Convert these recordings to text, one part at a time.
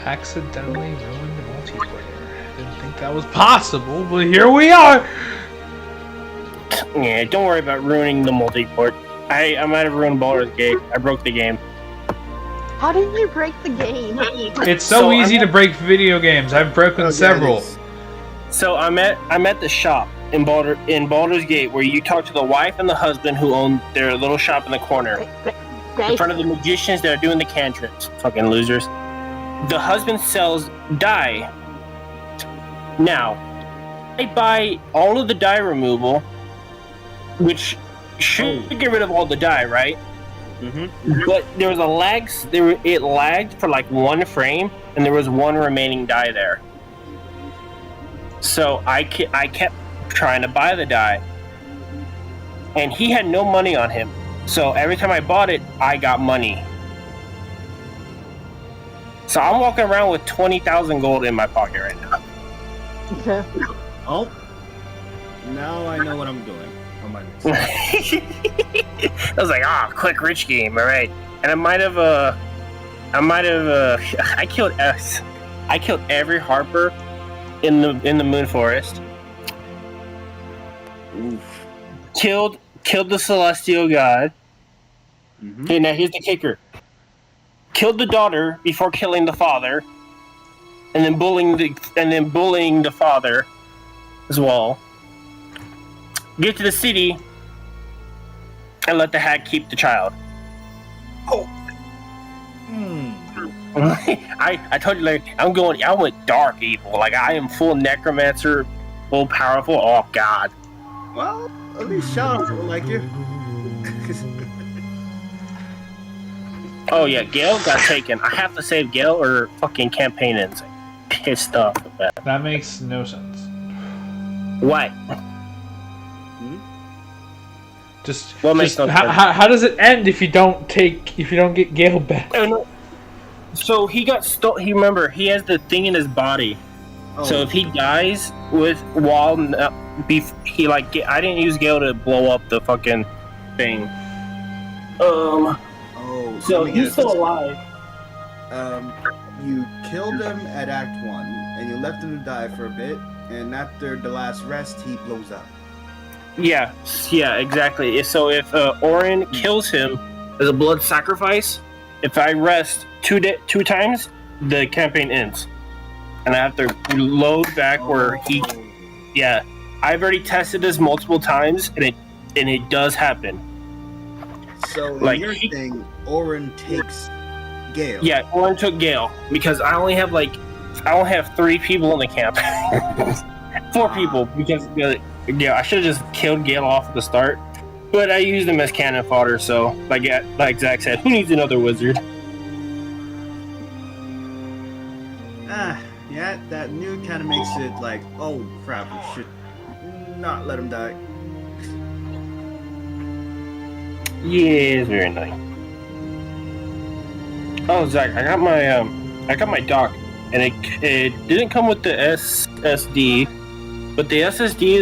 Accidentally ruined the multiplayer. Didn't think that was possible, but here we are! Yeah, don't worry about ruining the multiplayer. I might have ruined Baldur's Gate. I broke the game. How did you break the game? It's so easy to break video games. I've broken several. So I'm at the shop in Baldur's Gate where you talk to the wife and the husband who own their little shop in the corner. In front of the magicians that are doing the cantrips. Fucking losers. The husband sells dye. Now, I buy all of the dye removal, which should get rid of all the dye, right? Mm-hmm. But there was a lag. It lagged for like 1 frame, and there was 1 remaining dye there. So I kept trying to buy the dye, and he had no money on him. So every time I bought it, I got money. So I'm walking around with 20,000 gold in my pocket right now. Oh, now I know what I'm doing on my next. I was like, quick rich game, all right. And I killed every Harper in the Moon Forest. Oof. Killed the Celestial God. Mm-hmm. Okay, now here's the kicker. Killed the daughter before killing the father, and then bullying the father as well. Get to the city and let the hag keep the child. Oh. I told you, like, I went dark evil. Like, I am full necromancer, full powerful. Oh God. Well, at least Shadow will like you. Oh yeah, Gale got taken. I have to save Gale or fucking campaign ends. Pissed off with that. That makes no sense. What? How does it end if you don't get Gale back? Oh, no. So he got remember, he has the thing in his body. Oh. So if he dies I didn't use Gale to blow up the fucking thing. So he's still alive. You killed him at Act 1, and you left him to die for a bit, and after the last rest, he blows up. Yeah, exactly. So if Orin kills him as a blood sacrifice, if I rest two times, the campaign ends. And I have to load back where he... Yeah, I've already tested this multiple times, and it does happen. So in your thing, Orin takes Gale. Yeah, Orin took Gale because I only have 3 people in the camp. 4 people because I should have just killed Gale off at the start, but I used him as cannon fodder. So like Zach said, who needs another wizard? Yeah, that nuke kind of makes it like, oh crap, we should not let him die. Yeah, it's very nice. Oh, Zach, I got my dock, and it didn't come with the SSD, but the SSD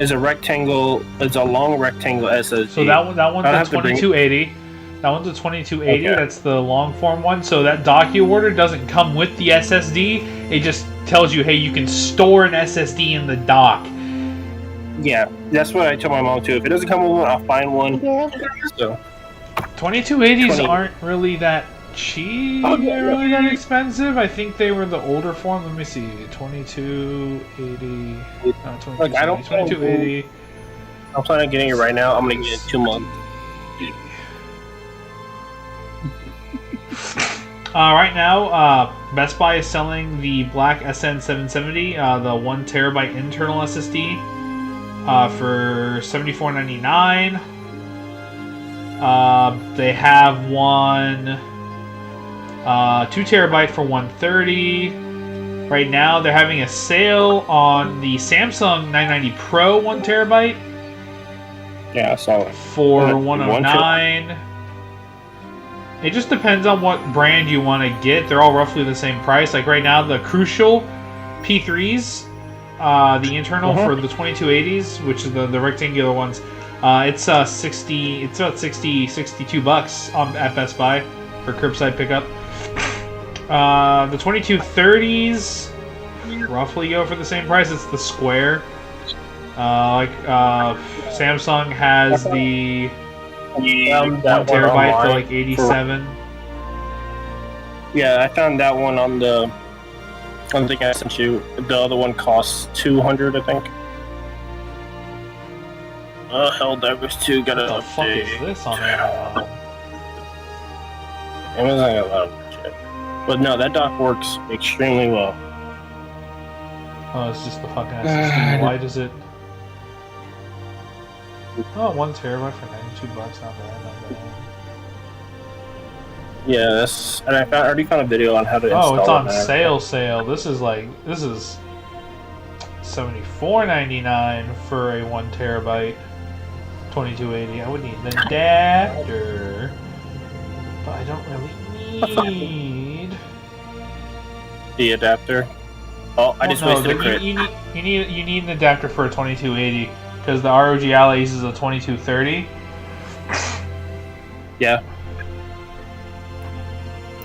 is a rectangle. It's a long rectangle SSD. So that one's a 2280. That one's a 2280. Okay. That's the long form one. So that dock you ordered doesn't come with the SSD. It just tells you, hey, you can store an SSD in the dock. Yeah, that's what I told my mom too. If it doesn't come with one, I'll find one. So 2280s aren't really that cheap. They're really that expensive. I think they were the older form. Let me see. 2280. 2280. I'm planning on getting it right now. I'm gonna get it 2 months. Right now, Best Buy is selling the black SN770, the 1 terabyte internal SSD, for $74.99. They have one 2 terabyte for $130. Right now, they're having a sale on the Samsung 990 Pro 1 terabyte. Yeah, I saw it. For $109. It just depends on what brand you want to get. They're all roughly the same price. Like right now, the Crucial P3s, the internal for the 2280s, which is the rectangular ones, it's about 62 bucks at Best Buy for curbside pickup. The 2230s roughly go for the same price. It's the square. Samsung has the 1 terabyte for like 87. Yeah, I found that one on the. I think I sent you. The other one costs 200, I think. Helldivers 2 got What an the fuck is update. this on Amazon? Amazon got a lot of shit. But no, that dock works extremely well. Oh, it's just the fucking SSD. Why does it? Oh, 1 terabyte for $92. Not bad, not bad. Yeah, that's. And I already found a video on how to install it. Oh, it's on now. sale. This is $74.99 for a 1 terabyte 2280. I would need an adapter, but I don't really need The adapter. Oh, I just wasted a crit. you need an adapter for a 2280 because the ROG Ally uses a 2230. Yeah.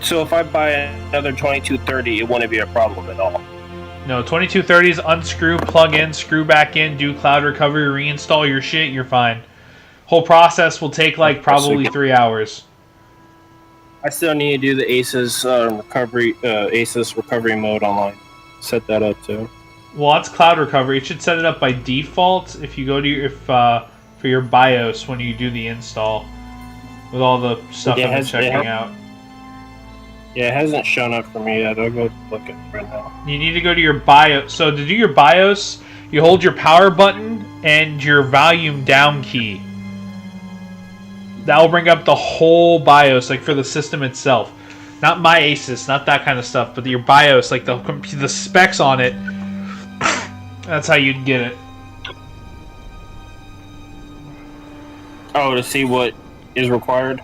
So if I buy another 2230, it wouldn't be a problem at all. No, 2230s, unscrew, plug in, screw back in, do cloud recovery, reinstall your shit, you're fine. Whole process will take like probably 3 hours. I still need to do the Asus recovery mode online. Set that up too. Well, that's cloud recovery. It should set it up by default if you go to your for your BIOS when you do the install with all the stuff I've been checking out. Yeah, it hasn't shown up for me yet. I'll go look at it right now. You need to go to your BIOS. So to do your BIOS, you hold your power button and your volume down key. That will bring up the whole BIOS, like for the system itself. Not my Asus, not that kind of stuff, but your BIOS, like the specs on it. That's how you'd get it. Oh, to see what is required.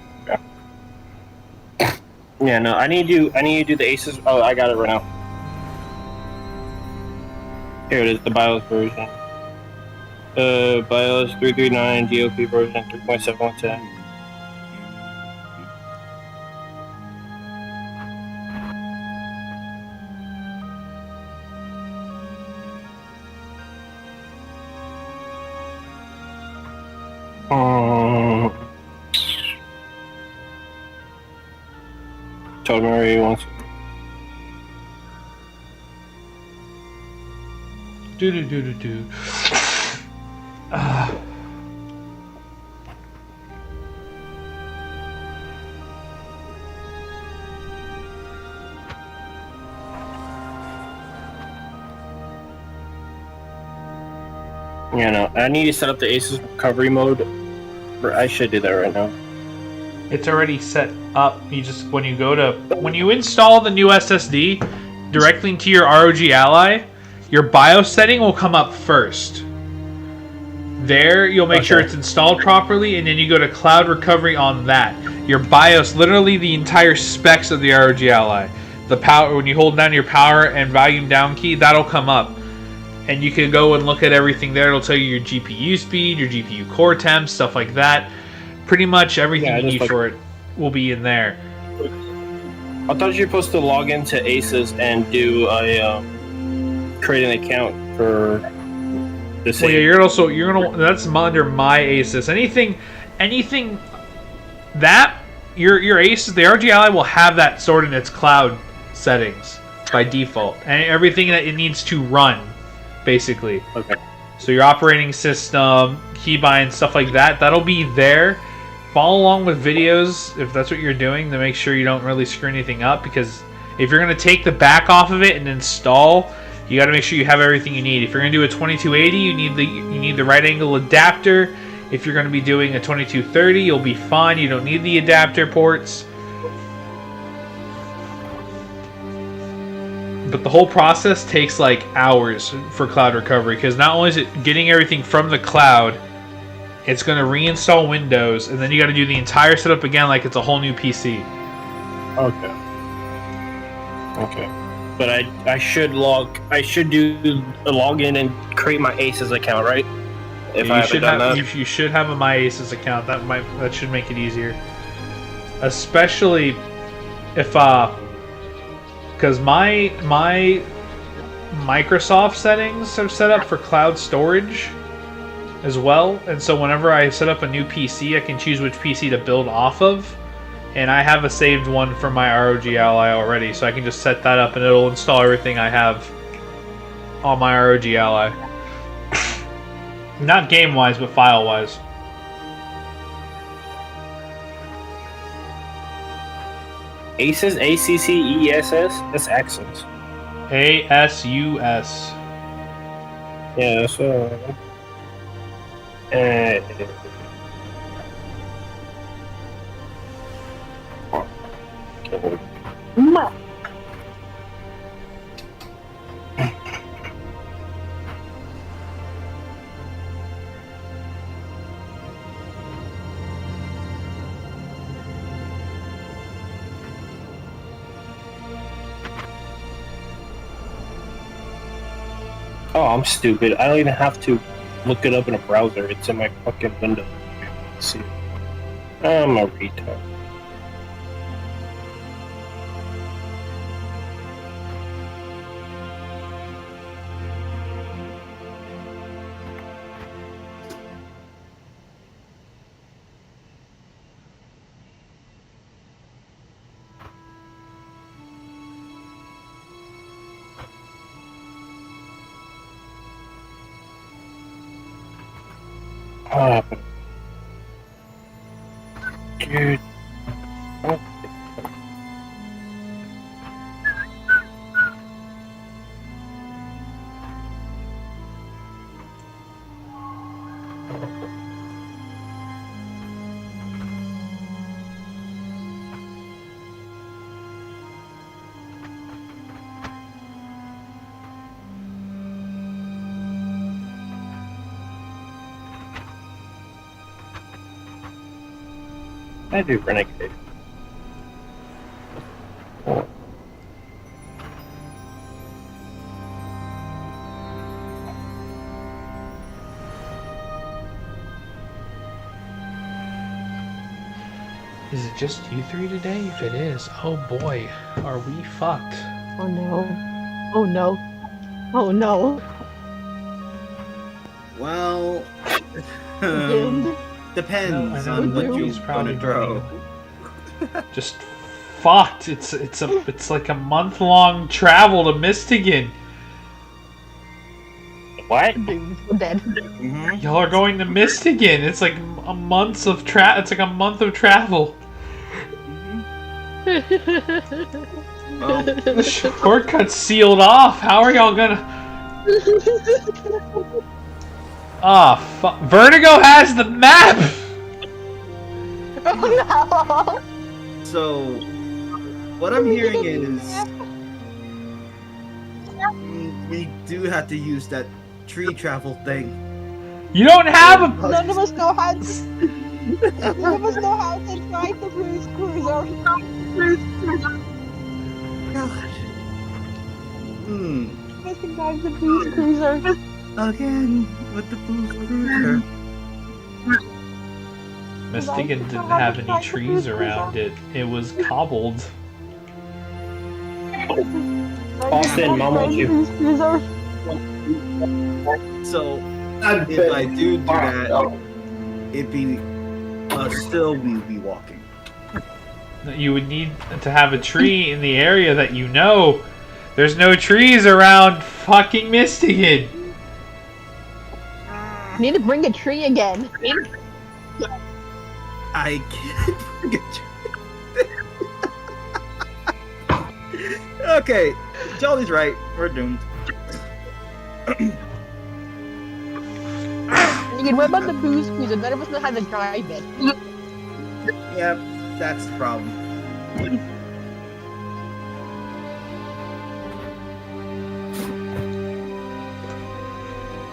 Yeah, no, I need to do the Asus. Oh, I got it right now. Here it is, the BIOS version. BIOS 339 DOP version 3.7110. Told me where he wants. Do. Yeah, no, I need to set up the Asus recovery mode. I should do that right now. It's already set up. You just when you install the new SSD directly into your ROG Ally, your BIOS setting will come up first. There, you'll make sure it's installed properly, and then you go to cloud recovery on that. Your BIOS, literally the entire specs of the ROG Ally. The power, when you hold down your power and volume down key, that'll come up. And you can go and look at everything there. It'll tell you your GPU speed, your GPU core temps, stuff like that. Pretty much everything you need for it will be in there. I thought you were supposed to log into Asus and do a create an account for the same. Well, yeah, you're gonna that's under my Asus. Anything that your Asus, the RG Ally will have that stored in its cloud settings by default, and everything that it needs to run, basically. Okay. So your operating system, keybind, stuff like that, that'll be there. Follow along with videos if that's what you're doing to make sure you don't really screw anything up, because if you're going to take the back off of it and install, you got to make sure you have everything you need. If you're going to do a 2280, you need the right angle adapter. If you're going to be doing a 2230, you'll be fine. You don't need the adapter ports. But the whole process takes like hours for cloud recovery, because not only is it getting everything from the cloud, it's going to reinstall Windows, and then you got to do the entire setup again like it's a whole new PC. Okay. But I should log in and create my Asus account, right? If I haven't done that. You should have a My Asus account. That should make it easier. Especially if because my Microsoft settings are set up for cloud storage as well, and so whenever I set up a new PC, I can choose which PC to build off of, and I have a saved one for my ROG Ally already, so I can just set that up and it'll install everything I have on my ROG Ally. Not game-wise, but file-wise. Aces, A-C-C-E-S-S? That's Axis. A-S-U-S. Yeah, so... Oh, I'm stupid. I don't even have to look it up in a browser. It's in my fucking window. Let's see. I'm a retard. Oh, dude. Oh. I do Renegade. Oh. Is it just you three today? If it is, oh boy, are we fucked. Oh no. Oh no. Oh no. Well, Doomed. depends No, I know on what Doomed. you He's probably want to throw. Just fucked. It's like a month-long travel to Mistagen. What? Doomed. We're dead. Mm-hmm. Y'all are going to Mistagen. It's like a month of It's like a month of travel. Well, The shortcut's sealed off. How are y'all gonna? Ah, fuck. Vertigo has the map. Oh so what I'm hearing is we do have to use that tree travel thing. You don't have a. no! None of us know how to. None of us know how to drive the cruise cruiser. God. None of us can drive the cruise cruiser. Again with the boost cruiser. Mistagen didn't have any trees around it. It was cobbled. Austin, Mom wants you. Cruise cruiser. So if I do that, it'd be still we'd be walking. You would need to have a tree in the area that you know. There's no trees around fucking Mistagen. Need to bring a tree again. I can't forget you. Okay, Jolly's right. We're doomed. You can whip up the cruise cruiser. None of us know how to drive it. Yep, that's the problem.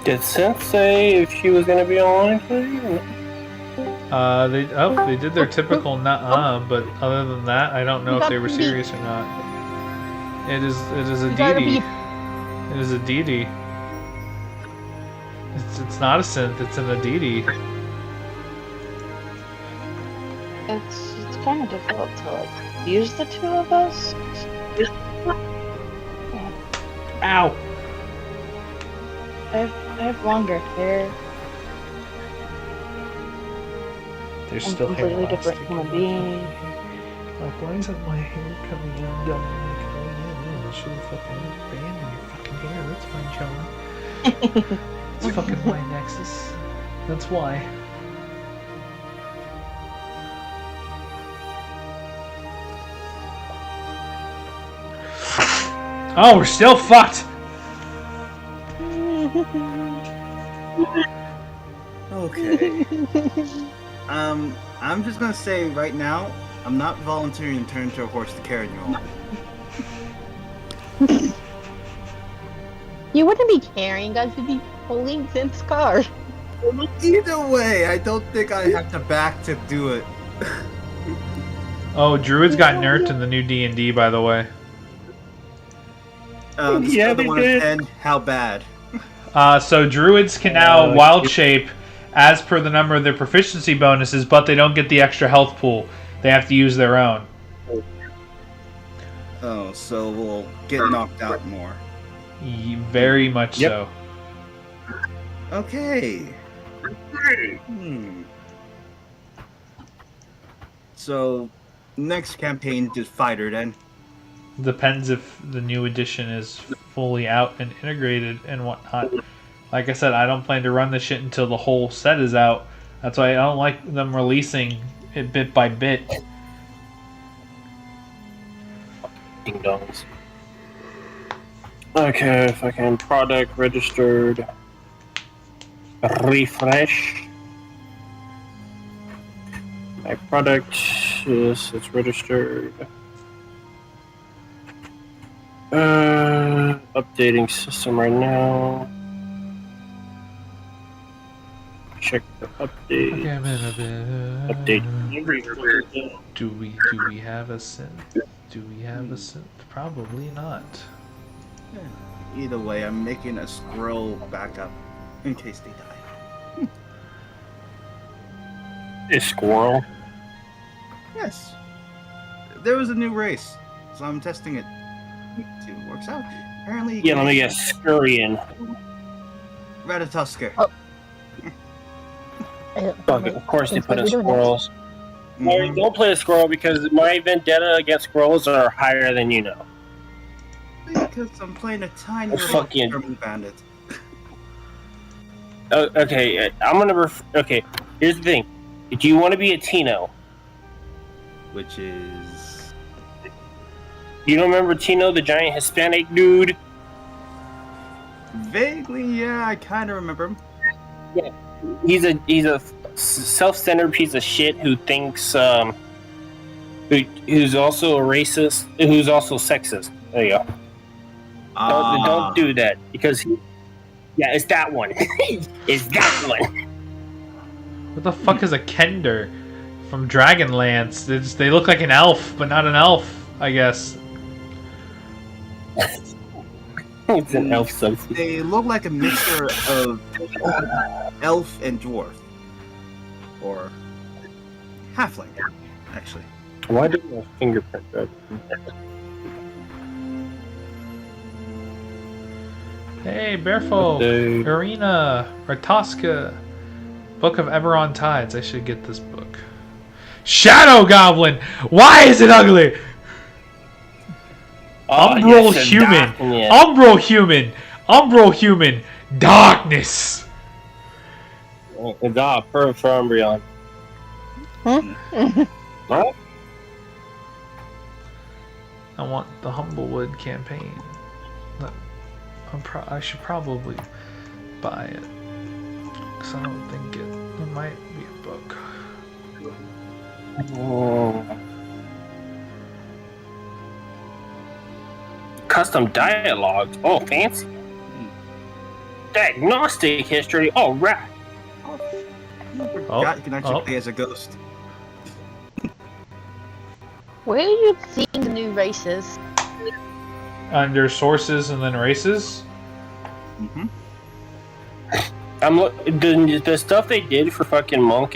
Did Synth say if she was gonna be online today? They did their typical nuh-uh, but other than that, I don't know if they were serious or not. It is a DD. It is a DD. It's not a synth, it's an Aditi. It's kind of difficult to like use the two of us. Ow! I have longer hair. There's I'm still hair completely different elastic. human being. Like, why isn't my hair coming out? I'm like, oh yeah, no, should have fucking abandoned your fucking hair. That's fine, John. It's fucking my Nexus. That's why. Oh, we're still fucked! Okay. I'm just gonna say right now, I'm not volunteering to turn into a horse to carry you home. You wouldn't be carrying us, you'd be pulling Sim's car. Either way, I don't think I have the back to do it. Oh, Druids got nerfed in the new D&D, by the way. The Yeah, other they one did. of 10, how bad? So Druids can now wild shape as per the number of their proficiency bonuses, but they don't get the extra health pool. They have to use their own. Oh, so we'll get knocked out more. Very much Yep. so. Okay. So, next campaign is fighter then. Depends if the new edition is fully out and integrated and whatnot. Like I said, I don't plan to run this shit until the whole set is out. That's why I don't like them releasing it bit by bit. Ding dongs. Okay, fucking product registered. Refresh. My product, yes, it's registered. Updating system right now. Check the update. Update. Do we have a synth? Do we have a synth? Probably not. Either way, I'm making a scroll backup in case they die. A squirrel. Yes. There was a new race, so I'm testing it. See if it works out. Apparently, Yeah, let me get Scurrian. Ratatusker. Oh. Fuck it, of course they put in What are you doing? squirrels. No, don't play a squirrel because my vendetta against squirrels are higher than you know. Because I'm playing a tiny little Fucking- German bandit. Okay, I'm gonna okay, here's the thing. Do you want to be a Tino? Which is... You don't remember Tino, the giant Hispanic dude? Vaguely, yeah, I kind of remember him. He's a self-centered piece of shit who thinks who's also a racist, who's also sexist. There you go. Don't do that because it's that one. It's that one. What the fuck is a Kender from Dragonlance? They look like an elf, but not an elf, I guess. It's an elf substance. They look like a mixture of elf and dwarf. Or halfling, actually. Why did my fingerprint go? Hey, Bearful, Dude. Arena, Ratosca, Book of Eberron Tides. I should get this book. Shadow Goblin! Why is it ugly? Umbral yes, Human! yeah. Umbral Human! Umbral Human! Darkness! Per Umbreon. Huh? What? I want the Humblewood campaign. I should probably buy it. Because I don't think it might be a book. Oh. Custom dialogues. Oh, fancy. Diagnostic history. Oh, right. God, you can actually play as a ghost. Where are you seeing the new races? Under sources and then races? Mm-hmm. The stuff they did for fucking Monk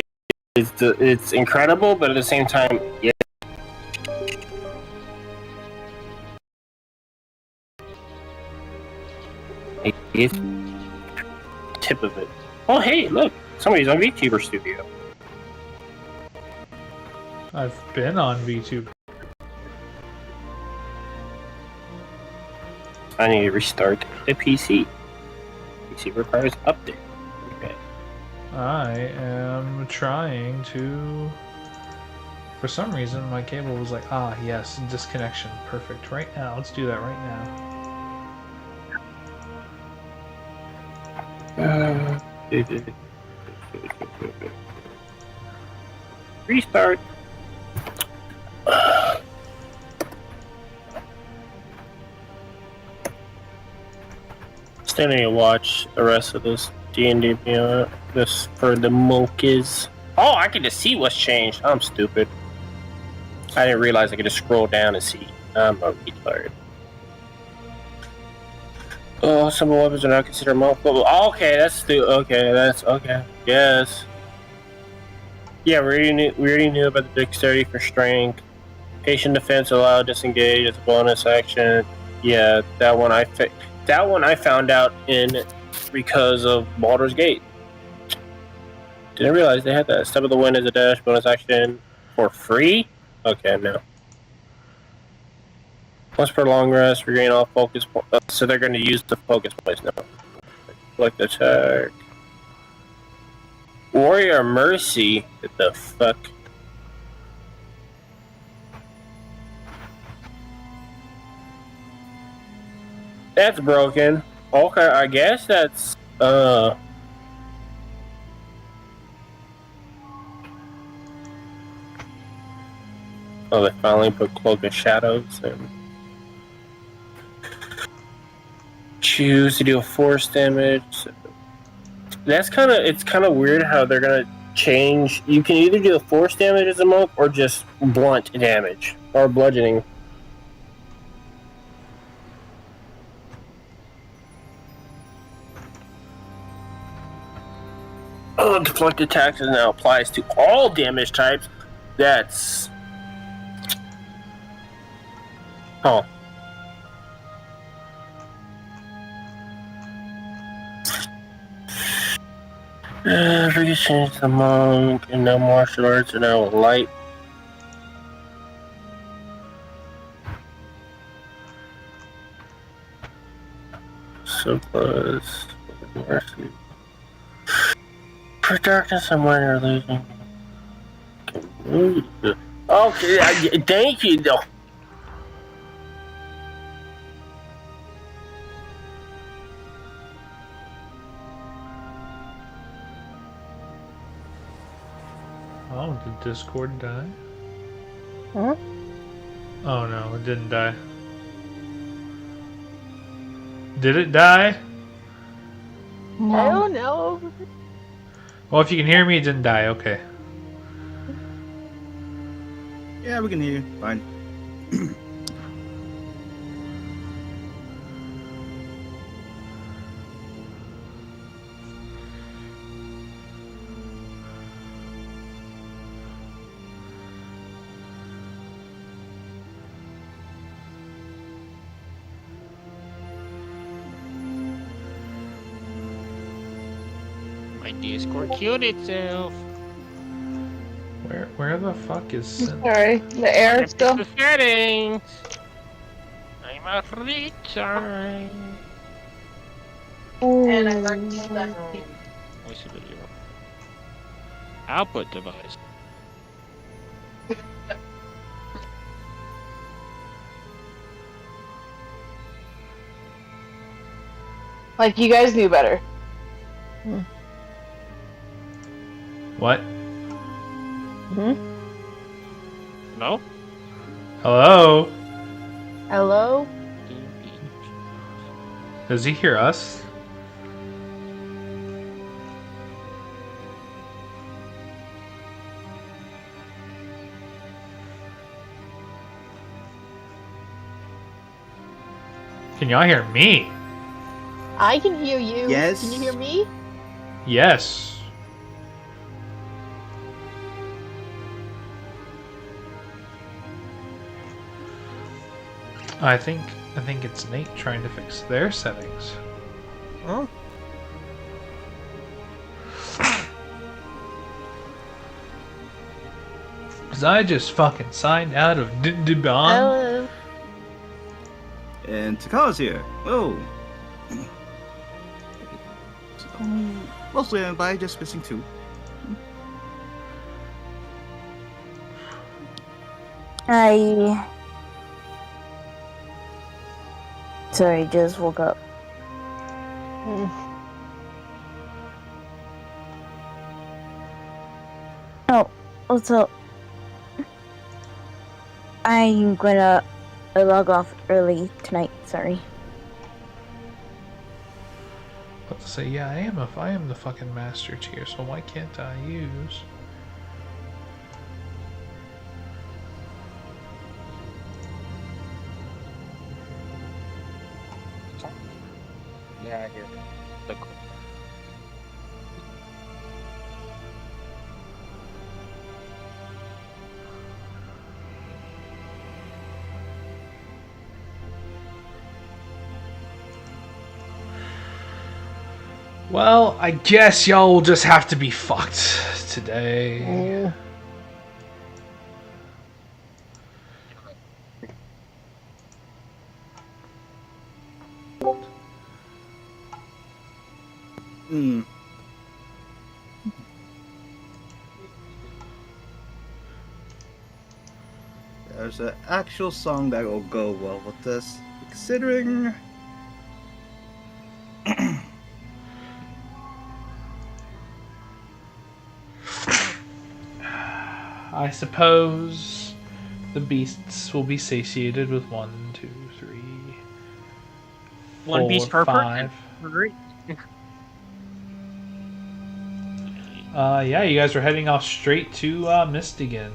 it's incredible, but at the same time, yeah. He's tip of it. Oh, hey, look. Somebody's on VTuber Studio. I've been on VTube. I need to restart the PC. PC requires update. Okay. I am trying to... For some reason, my cable was like, ah, yes, disconnection. Perfect. Right now, let's do that right now. Restart. Still need to watch the rest of this D&D this for the monkeys. Oh, I can just see what's changed. I'm stupid. I didn't realize I could just scroll down and see. I'm a retard. Oh, some weapons are not considered multiple. Okay, that's okay. Yes. Yeah, we already knew about the dexterity for strength. Patient defense allowed disengage as a bonus action. Yeah, that one I found out in because of Baldur's Gate. Didn't realize they had that. Step of the Wind as a dash bonus action for free? Okay, no. Once per long rest, regain all focus points. So they're going to use the focus points now. Select attack. Warrior Mercy? What the fuck? That's broken. Okay, I guess that's, Oh, they finally put Cloak of Shadows in. Choose to deal force damage. It's kind of weird how they're gonna change. You can either do force damage as a monk or just blunt damage or bludgeoning. Oh, deflected taxes now applies to all damage types. That's... Oh. If we can change the monk, and now martial arts are now light. Surplus. Mercy. For darkness, I'm minor illusion. Okay, thank you, though. Oh, did Discord die? Huh? Oh no, it didn't die. Did it die? I don't know. Well, if you can hear me, it didn't die. Okay. Yeah, we can hear you. Fine. My Discord killed itself. Where the fuck is Sin? Sorry, the air still. The settings. I'm a retard. And I What's the video? Output device. Like, you guys knew better. What? No? Hello? Hello? Does he hear us? Can y'all hear me? I can hear you. Yes. Can you hear me? Yes. I think it's Nate trying to fix their settings. Huh? Cause I just fucking signed out of Dibon. Hello. And Takara's here. Oh. Mostly by just missing 2. Sorry, just woke up. Oh, what's up? I'm gonna log off early tonight. Sorry. About to say, yeah, I am the fucking master tier, so why can't I use? Yeah, I hear the Well, I guess y'all will just have to be fucked today. Hmm. There's an actual song that will go well with this, considering. I suppose the beasts will be satiated with 1, 2, 3, one 4, beast per 5. Great. Yeah, you guys are heading off straight to Mistagen.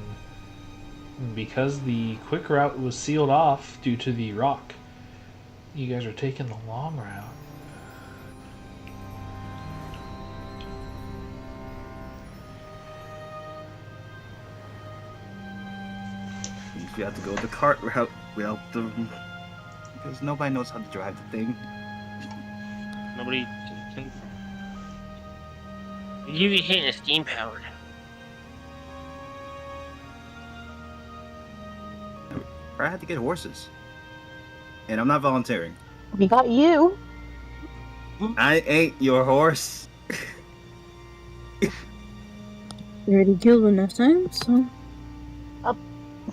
Because the quick route was sealed off due to the rock, you guys are taking the long route. You have to go the cart route without the. Because nobody knows how to drive the thing. Nobody can. You be hitting a steam powered. I had to get horses. And I'm not volunteering. We got you. I ain't your horse. You already killed enough times, so.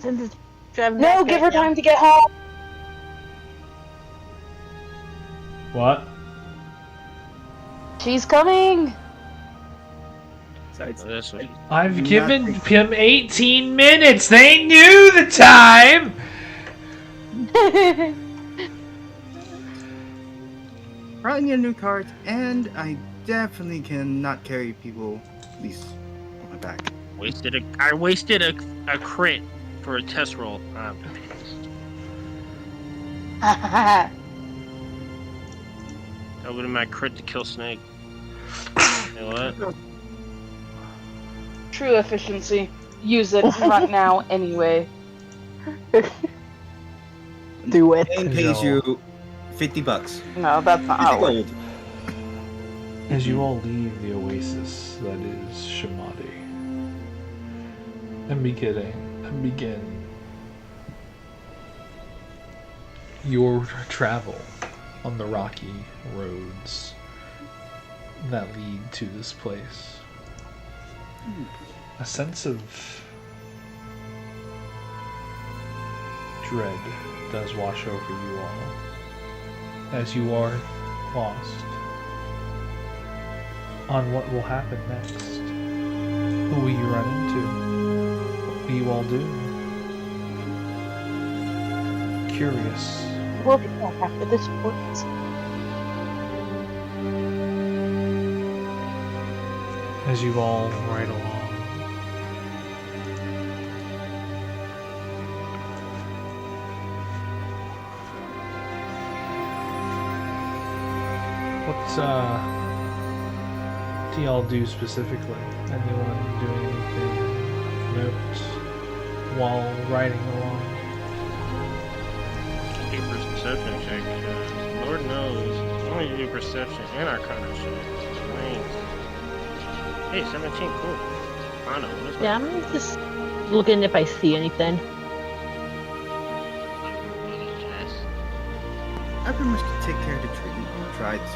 Since it's driving no, give her time to get home. What? She's coming. Sorry, it's- That's what I've Nothing. given him 18 minutes! They knew the time! Probably need a new cart, and I definitely cannot carry people, at least on my back. I wasted a crit for a test roll. That would have been my crit to kill Snake. You know what? True efficiency. Use it right now anyway. Do it. And pays you $50. No, that's not how it works. Gold. As you all leave the oasis that is Shamadi, and begin your travel on the rocky roads that lead to this place. A sense of dread does wash over you all as you are lost on what will happen next. Who will you run into? What will you all do? Curious. We'll be back after this point. As you all ride along. What do y'all do specifically? Anyone doing anything of note while riding along? Keep for perception check. Lord knows. want to do perception and arcana shit. Nice. Hey, 17, cool. I know. Yeah, I'm just looking if I see anything. I pretty much take care of the tree and try to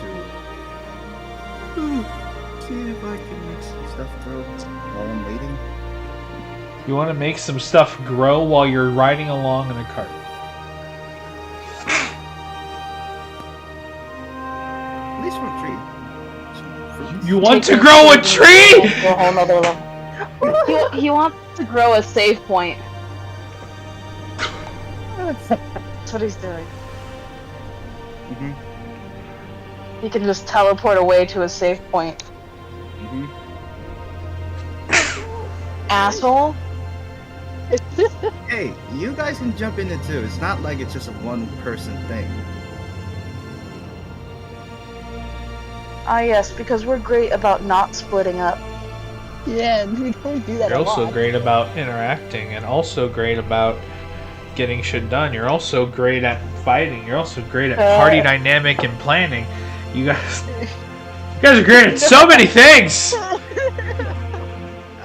see if I can make some stuff grow while I'm waiting. You want to make some stuff grow while you're riding along in a cart. At least for a tree. Some fruits. You want to grow a tree? A whole nother level. He wants to grow a save point. That's what he's doing. Mhm. He can just teleport away to a save point. Mhm. Asshole. Hey, you guys can jump in it too. It's not like it's just a one-person thing. Ah, yes, because we're great about not splitting up. Yeah, we don't do that You're a also lot. great about interacting and also great about getting shit done. You're also great at fighting. You're also great at party dynamic and planning. You guys are great at so many things!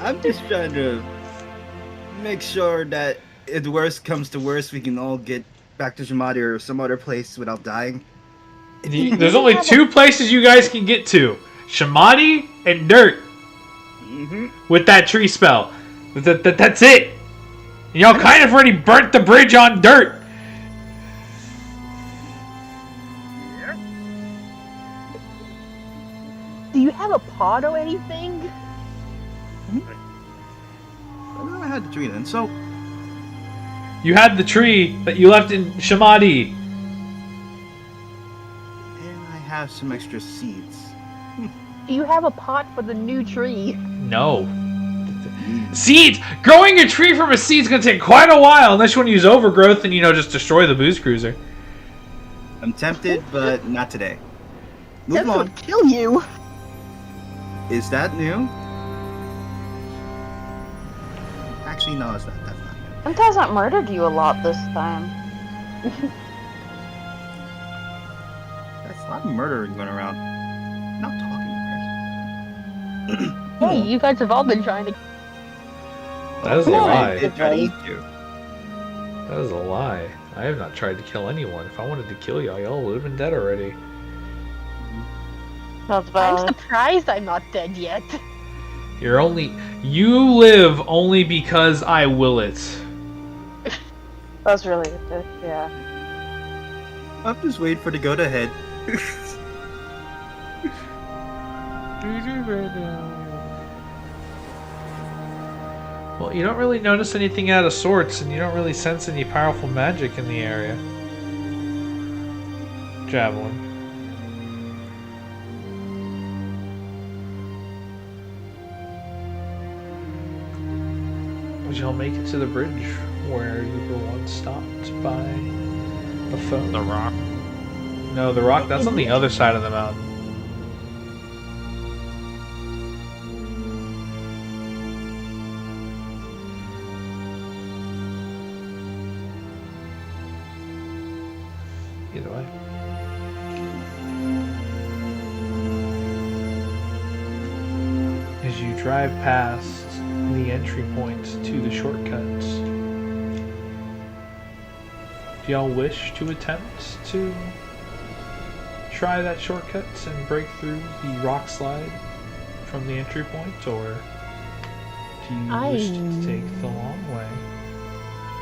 I'm just trying to make sure that if the worst comes to worst, we can all get back to Shamadi or some other place without dying. There's only two places you guys can get to. Shamadi and Dirt. Mm-hmm. With that tree spell. That's it! And y'all kind of already burnt the bridge on Dirt! Do you have a pod or anything? I know I had the tree then, so You had the tree that you left in Shamadi. and I have some extra seeds. Do you have a pot for the new tree? No. Seeds! Growing a tree from a seed's gonna take quite a while unless you want to use overgrowth and, just destroy the booze cruiser. I'm tempted, but not today. That Move on. would kill you. Is that new? Actually, no, it's not. That's not new. It hasn't murdered you a lot this time. That's a lot of murdering going around. Not talking first. Hey, you guys have all been trying to. That is a I lie. did try to eat you. That is a lie. I have not tried to kill anyone. If I wanted to kill y'all would have been dead already. That's I'm valid. surprised I'm not dead yet. You live only because I will it. That's really good. Yeah. I'm just waiting for the go to head. Well, you don't really notice anything out of sorts, and you don't really sense any powerful magic in the area. Javelin. Would y'all make it to the bridge where you were once stopped by the foe? The rock. No, the rock, that's on the other side of the mountain. Either way. As you drive past the entry point to the shortcuts, do y'all wish to attempt to try that shortcut and break through the rock slide from the entry point, or do you wish to take the long way?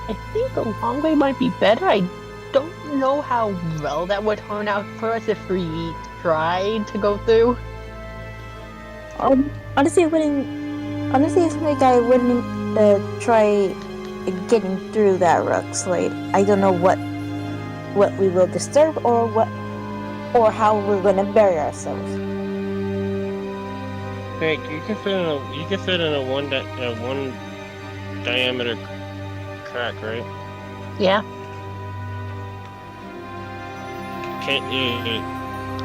I think the long way might be better. I don't know how well that would turn out for us if we tried to go through. Honestly, I think I wouldn't try getting through that rock slide. I don't know what we will disturb or how we're gonna bury ourselves. Hey, you can fit in a one diameter crack, right? Yeah. Can't you?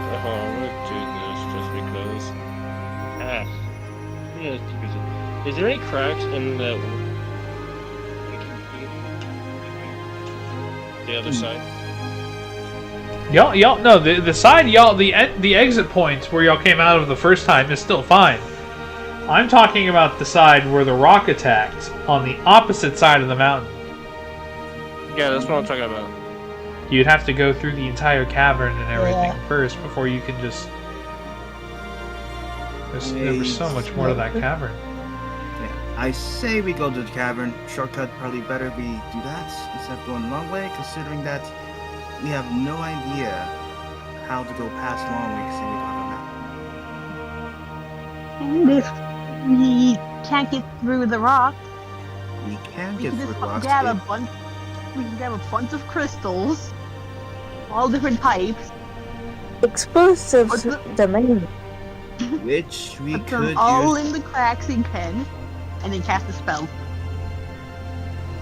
I'm gonna do this just because. Is there any cracks in the other side? Y'all, no, the side y'all, the exit points where y'all came out of the first time is still fine. I'm talking about the side where the rock attacked on the opposite side of the mountain. Yeah, that's what I'm talking about. You'd have to go through the entire cavern and everything first before you can just. There was so much more to that cavern. Yeah, I say we go to the cavern. Shortcut probably better be do that instead of going the long way, considering that we have no idea how to go past long way considering we don't have a map. And if we can't get through the rock, We can we get can through just the rocks. grab a bunch. We can grab a bunch of crystals, all different types, Explosives What's domain. Which we put them could all use. in the cracking pen, and then cast a spell.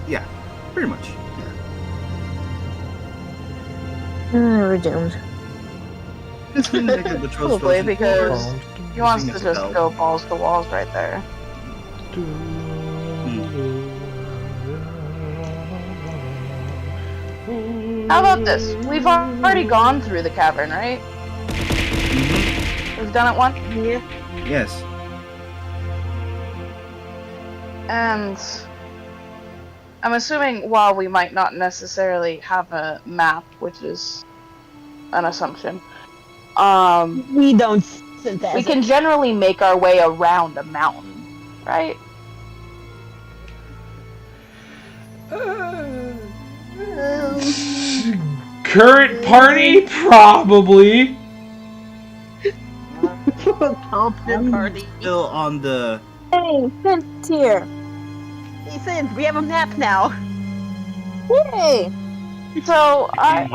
Yeah, pretty much. We're doomed. Yeah. Probably because he wants to just go balls to walls right there. How about this? We've already gone through the cavern, right? We've done it once? Yeah. Yes. And I'm assuming while we might not necessarily have a map, which is an assumption, We don't synthesize. we can generally make our way around a mountain, right? Current party, probably. Confident party. Still on the. Hey, Finn's here. He said we have a map now. Yay! So I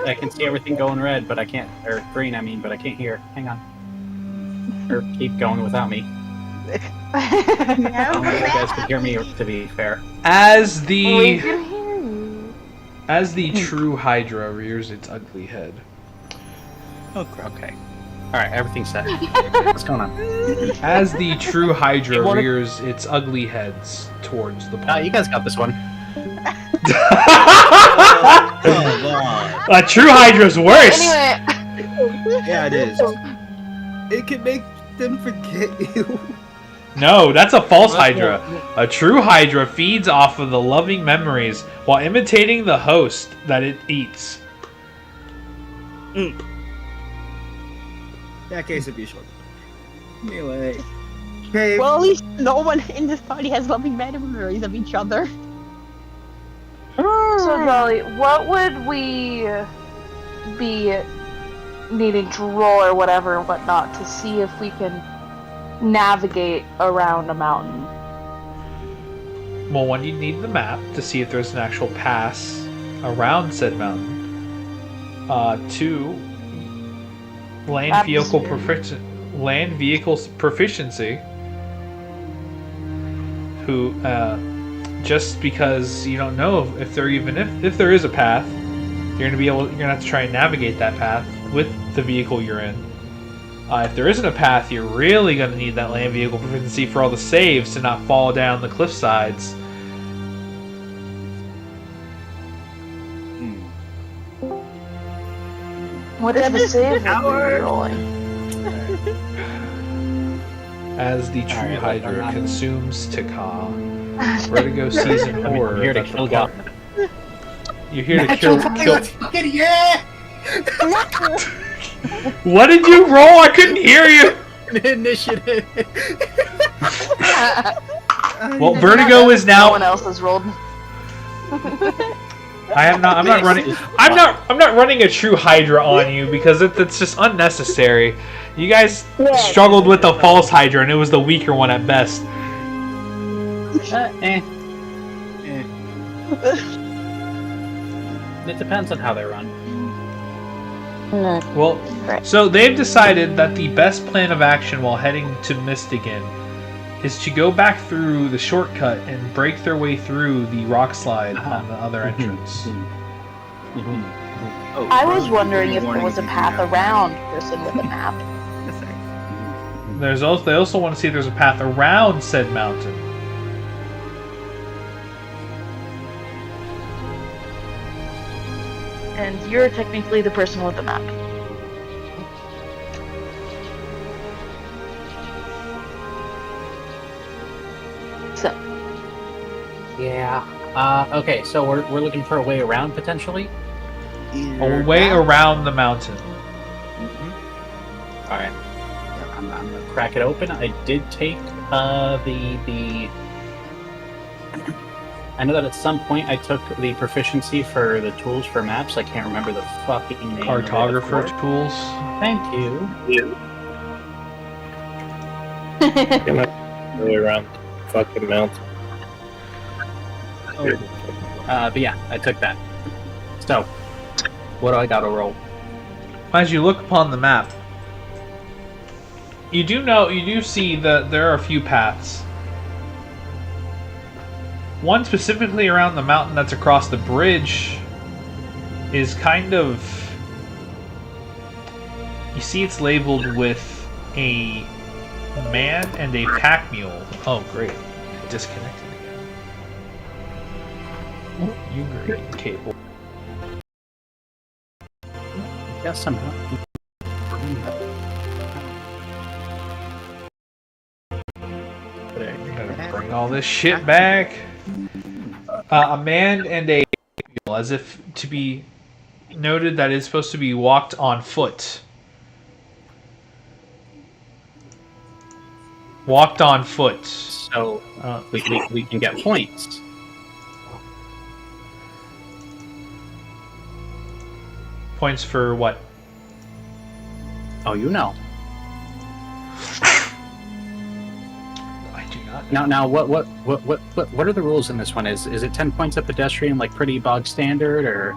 I can see everything going red, but I can't, or green, I mean, but I can't hear. Hang on. Or keep going without me. I don't know if you guys can hear me, to be fair. As we the can hear you. as the true Hydra rears its ugly head. Okay. Alright, everything's set. What's going on? As the true Hydra You wanna- rears its ugly heads towards the You party. guys got this one. Oh, wow. A true Hydra's worse. Anyway, Yeah, it is. It can make them forget you. No, that's a false Hydra. A true Hydra feeds off of the loving memories while imitating the host that it eats. In that case, it'd be short. Anyway. Okay. Well, at least no one in this party has loving memories of each other. so Jolly, what would we be needing to roll or whatever and whatnot to see if we can navigate around a mountain? Well, one, you need the map to see if there's an actual pass around said mountain. Two, land vehicle proficiency. Who, just because you don't know if there if there is a path, you're gonna have to try and navigate that path with the vehicle you're in. If there isn't a path, you're really gonna need that land vehicle proficiency for all the saves to not fall down the cliff sides. What is the save we're rolling? As the true Alright, Hydra I'm- consumes Tikal, Vertigo sees in horror. I'm here to that the kill par- God. You're here to kill. Fucking yeah! What did you roll? I couldn't hear you. Initiative. Well, Vertigo is No now. one else has rolled. I am not. I'm not running. I'm not running a true Hydra on you because it's just unnecessary. You guys struggled with the false Hydra, and it was the weaker one at best. It depends on how they run. Well, so they've decided that the best plan of action while heading to Mistagen is to go back through the shortcut and break their way through the rock slide on the other entrance. Oh, I was wondering if there warning was a you path now. around person with a map. Yes, sir. They also want to see if there's a path around said mountain. and you're technically the person with the map. So. Yeah. Okay, so we're looking for a way around, potentially? A way around the mountain. Mm-hmm. Alright. I'm gonna crack it open. I did take the I know that at some point I took the proficiency for the tools for maps. I can't remember the fucking name. Cartographer tools. Thank you. Way around the fucking mountain. But yeah, I took that. So, what do I gotta roll? As you look upon the map, you do see that there are a few paths. One specifically around the mountain that's across the bridge is kind of... You see it's labeled with a man and a pack mule. Oh, great. Disconnected again. You green cable. Yes, I'm not. Bring all this shit back. A man and a mule, as if to be noted that is supposed to be walked on foot. Walked on foot. So we can get points. Points for what? Oh, you know. I do not. Now, what are the rules in this one? Is it 10 points a pedestrian, like pretty bog standard, or?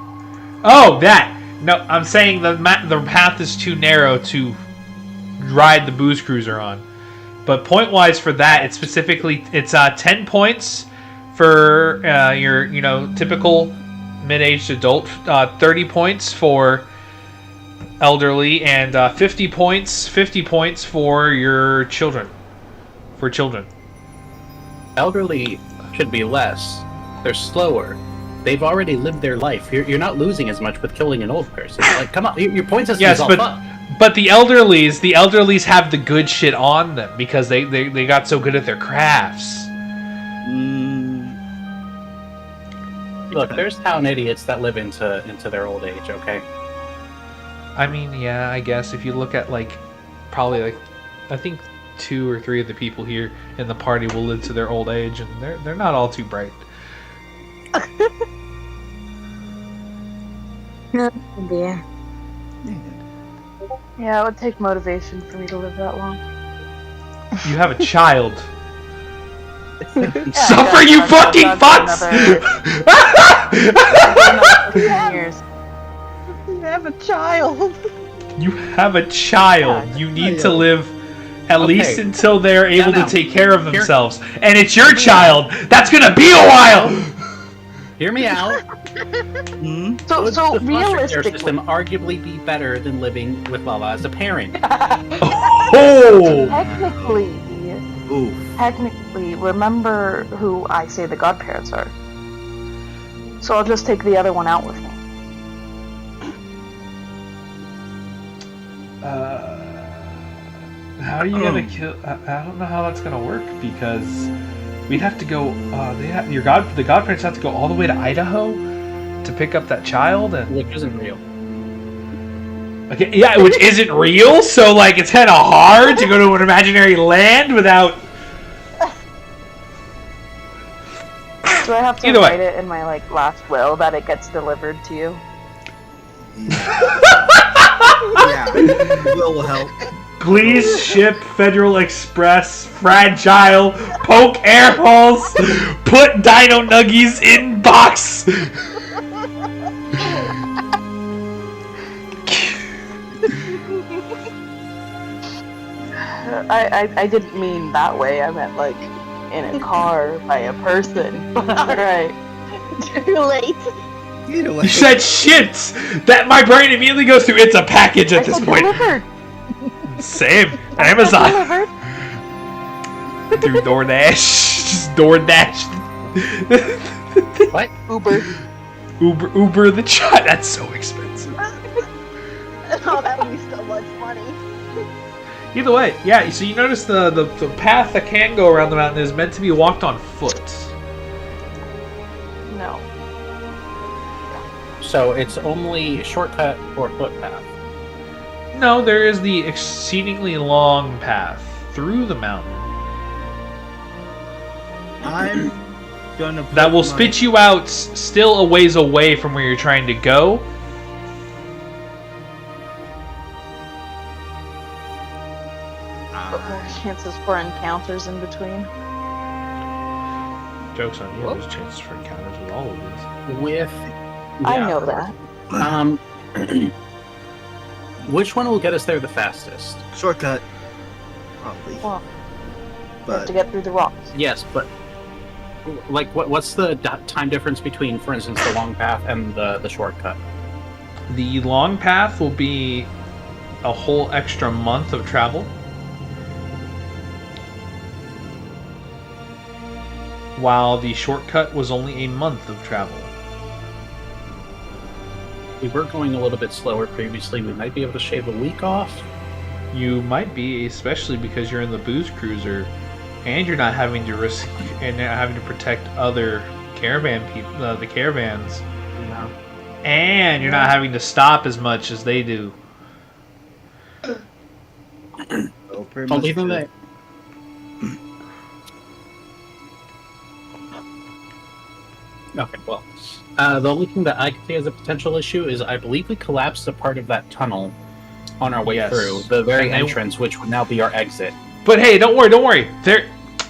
Oh, that. No, I'm saying the path is too narrow to ride the booze cruiser on. But point wise for that, it's 10 points for your typical mid-aged adult, 30 points for elderly, and 50 points for your children. For children. Elderly should be less. They're slower. They've already lived their life. You're not losing as much with killing an old person. Like, come on, your point system is all fucked. But the elderlies have the good shit on them because they got so good at their crafts. Look, there's town idiots that live into their old age, okay? I mean, yeah, I guess if you look at probably I think 2 or 3 of the people here in the party will live to their old age, and they're not all too bright. Oh dear. Yeah, it would take motivation for me to live that long. You have a child. Suffer, you fucking fucks! Years. You have a child. You have a child. You need to live at least until they're able to take care of themselves. And it's your child. That's gonna be a while. Hear me out. So Would the foster care realistically, system arguably be better than living with Lala as a parent? Oh! Technically, remember who I say the godparents are. So I'll just take the other one out with me. How are you gonna kill? I don't know how that's gonna work because we'd have to go. The godparents have to go all the way to Idaho to pick up that child, and Which isn't real. okay, yeah, which isn't real. So it's kind of hard to go to an imaginary land without. Do I have to Either way. write it in my last will that it gets delivered to you? Yeah, will help. Please ship Federal Express, fragile, poke air holes, put Dino Nuggies in box. I didn't mean that way. I meant in a car by a person. Alright. Too late. You said shit! That my brain immediately goes through. It's a package at this point. Delivered. Same. Amazon. Delivered. Through DoorDash. Just DoorDash. What? Uber. Uber the child. That's so expensive. Oh, that would be so much money. Either way, yeah. So you notice the path that can go around the mountain is meant to be walked on foot. No. So it's only shortcut or footpath. No, there is the exceedingly long path through the mountain I'm gonna. that will spit you out still a ways away from where you're trying to go. But more chances for encounters in between. Joke's on you. There's chances for encounters with all of these. With I know that. Which one will get us there the fastest? Shortcut. Probably. Well, we have But to get through the rocks. Yes, but like, what's the time difference between, for instance, the long path and the shortcut? The long path will be a whole extra month of travel, while the shortcut was only a month of travel. We were going a little bit slower previously. We might be able to shave a week off. You might be, especially because you're in the booze cruiser, and you're not having to risk and not having to protect other caravan people, the caravans, No. and you're not having to stop as much as they do. so pretty Don't much leave them the- there. Okay, well, the only thing that I can see as a potential issue is I believe we collapsed a part of that tunnel on our way Yes. through, the very And they- entrance, which would now be our exit. But hey, don't worry.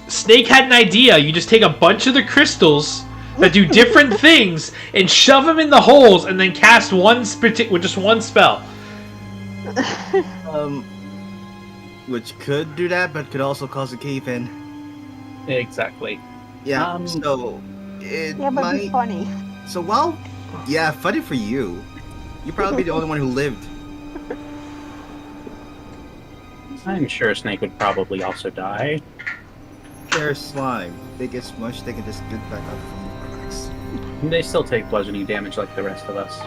Snake had an idea. You just take a bunch of the crystals that do different things and shove them in the holes, and then cast with just one spell. Which could do that, but could also cause a cave in. Exactly. Yeah. So it Yeah, but might. it's funny. So well, yeah, funny for you. You're probably the only one who lived. I'm sure Snake would probably also die. They're slime. They get smushed. They can just get back up and relax. They still take bludgeoning damage like the rest of us. So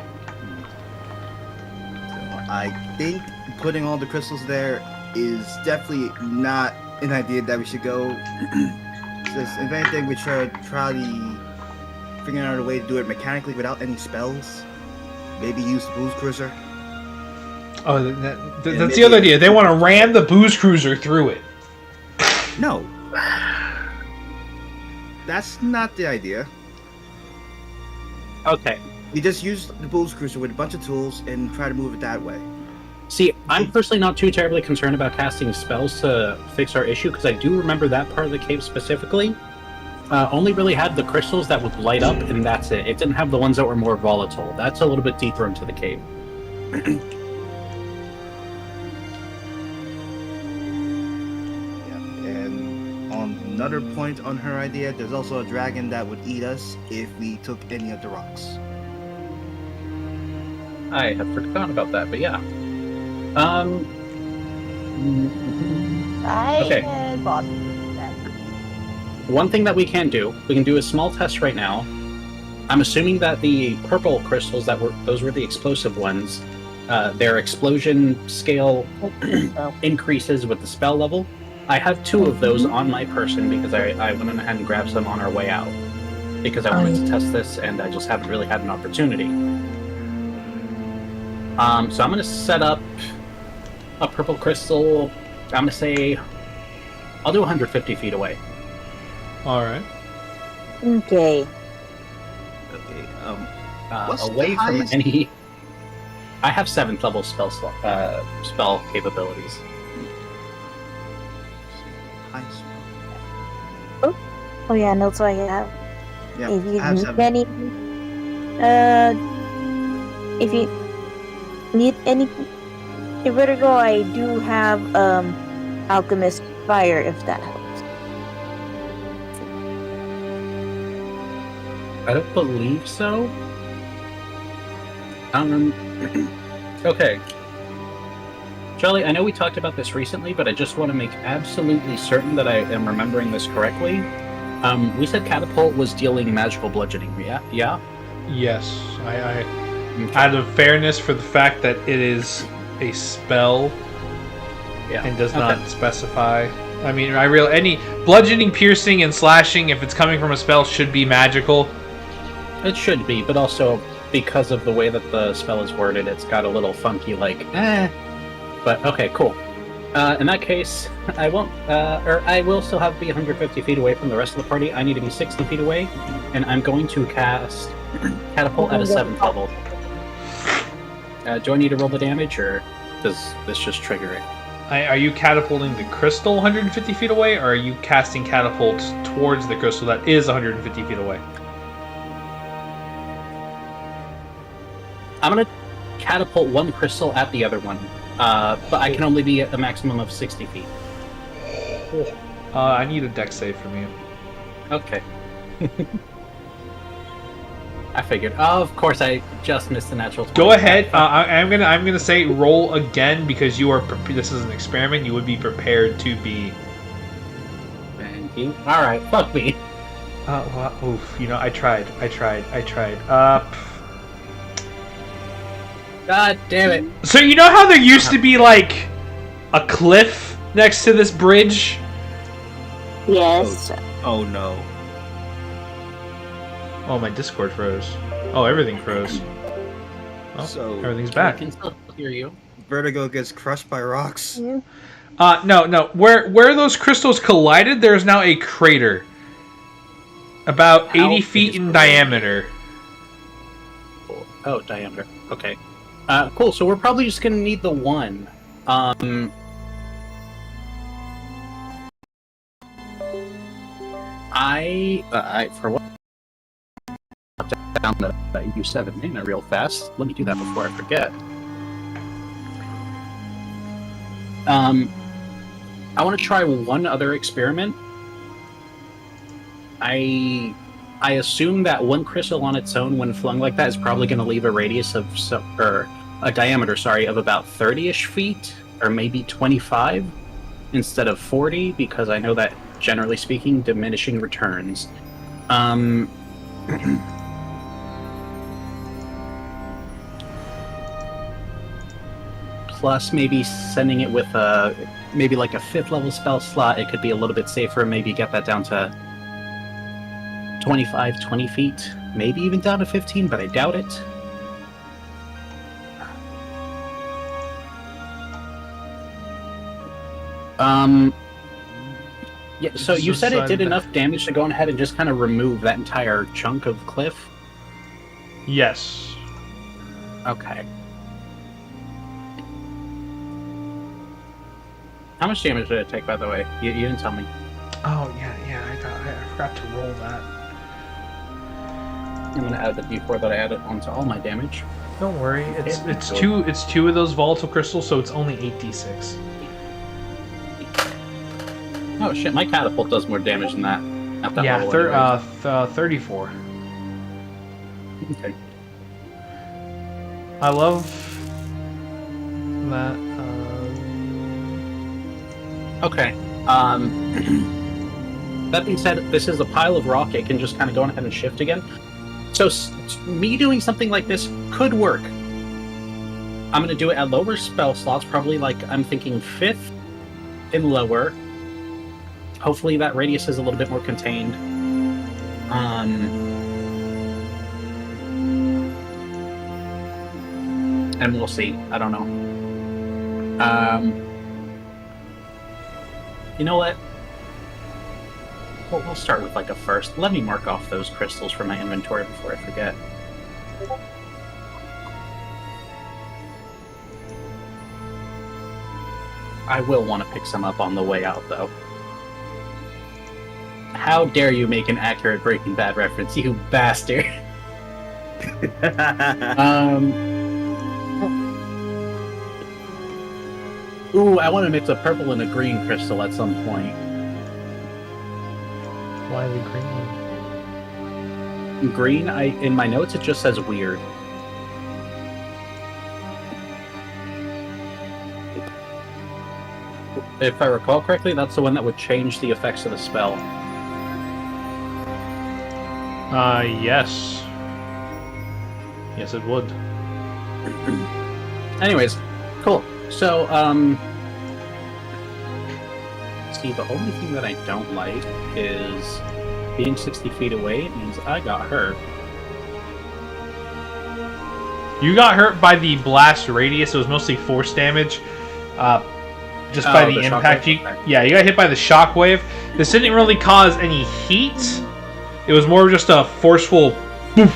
I think putting all the crystals there is definitely not an idea that we should go. Just, if anything, we should try figuring out a way to do it mechanically without any spells. Maybe use the booze cruiser. Oh, that's the other idea. They want to ram the booze cruiser through it. No. That's not the idea. Okay. We just use the booze cruiser with a bunch of tools and try to move it that way. See, I'm personally not too terribly concerned about casting spells to fix our issue, because I do remember that part of the cave specifically. Only really had the crystals that would light up, and that's it. It didn't have the ones that were more volatile. That's a little bit deeper into the cave. And on another point on her idea, there's also a dragon that would eat us if we took any of the rocks. I had forgotten about that, but yeah. I Okay. had bought that. One thing that we can do a small test right now. I'm assuming that the purple crystals those were the explosive ones. Their explosion scale increases with the spell level. I have 2 of those on my person because I went ahead and grabbed some on our way out because I wanted to test this, and I just haven't really had an opportunity. So I'm going to set up a purple crystal. I'm going to say I'll do 150 feet away. All right. Okay. Okay. What's Away the from highest- any. I have 7th level spell capabilities. Nice. Oh yeah, no, so I have. Yeah, If you I have need 7. any, if you need any, in Vertigo, I do have Alchemist Fire, if that helps. I don't believe so. Okay. Charlie, I know we talked about this recently, but I just want to make absolutely certain that I am remembering this correctly. We said Catapult was dealing magical bludgeoning, yeah? Yes, I Okay. out of fairness for the fact that it is a spell Yeah. and does Okay. not specify. I mean, any bludgeoning, piercing, and slashing, if it's coming from a spell, should be magical. It should be, but also because of the way that the spell is worded, it's got a little funky, like, eh. But okay, cool. In that case, I won't, or I will still have to be 150 feet away from the rest of the party. I need to be 60 feet away, and I'm going to cast Catapult at a 7th level. Do I need to roll the damage, or does this just trigger it? Are you catapulting the crystal 150 feet away, or are you casting catapult towards the crystal that is 150 feet away? I'm going to catapult one crystal at the other one, but I can only be at a maximum of 60 feet. I need a dex save from you. Okay. I figured. Oh, of course, I just missed the natural 20. Go ahead. I'm gonna say roll again because you are. This is an experiment. You would be prepared to be. Thank you. All right, fuck me. Well, oof. You know, I tried. God damn it. So you know how there used to be like a cliff next to this bridge? Yes. Oh no. Oh, my Discord froze. Oh, everything froze. Oh, So everything's I back. can still hear you. Vertigo gets crushed by rocks. No. Where those crystals collided, there's now a crater. About How 80 big feet is in the diameter. Oh, diameter. Okay. Cool. So we're probably just gonna need the one. I for what? Down the U7 mana real fast. Let me do that before I forget. I want to try one other experiment. I assume that one crystal on its own, when flung like that, is probably going to leave a radius of or a diameter, sorry, of about 30-ish feet, or maybe 25 instead of 40, because I know that generally speaking, diminishing returns. Plus, maybe sending it with maybe like a 5th level spell slot, it could be a little bit safer. Maybe get that down to 25, 20 feet. Maybe even down to 15, but I doubt it. Yeah, so you said it did enough damage to go ahead and just kind of remove that entire chunk of cliff? Yes. Okay. How much damage did it take, by the way? You didn't tell me. Oh, yeah, I forgot to roll that. I'm gonna add the d4 that I added onto all my damage. Don't worry, it's two of those volatile crystals, so it's only 8d6. Oh shit, my catapult does more damage than that. At that Yeah, level 34. Okay. I love that. Okay. That being said, this is a pile of rock. It can just kind of go ahead and shift again. So me doing something like this could work. I'm going to do it at lower spell slots, probably like I'm thinking 5th and lower. Hopefully that radius is a little bit more contained. And we'll see. I don't know. You know what? We'll start with like a first. Let me mark off those crystals from my inventory before I forget. I will want to pick some up on the way out, though. How dare you make an accurate Breaking Bad reference, you bastard! Ooh, I want to mix a purple and a green crystal at some point. Why the green? Green, in my notes, it just says weird. If I recall correctly, that's the one that would change the effects of the spell. Yes. Yes, it would. Anyways, cool. So, see, the only thing that I don't like is being 60 feet away. It means I got hurt. You got hurt by the blast radius. It was mostly force damage. Just by the impact. Yeah, you got hit by the shockwave. This didn't really cause any heat. It was more just a forceful boof.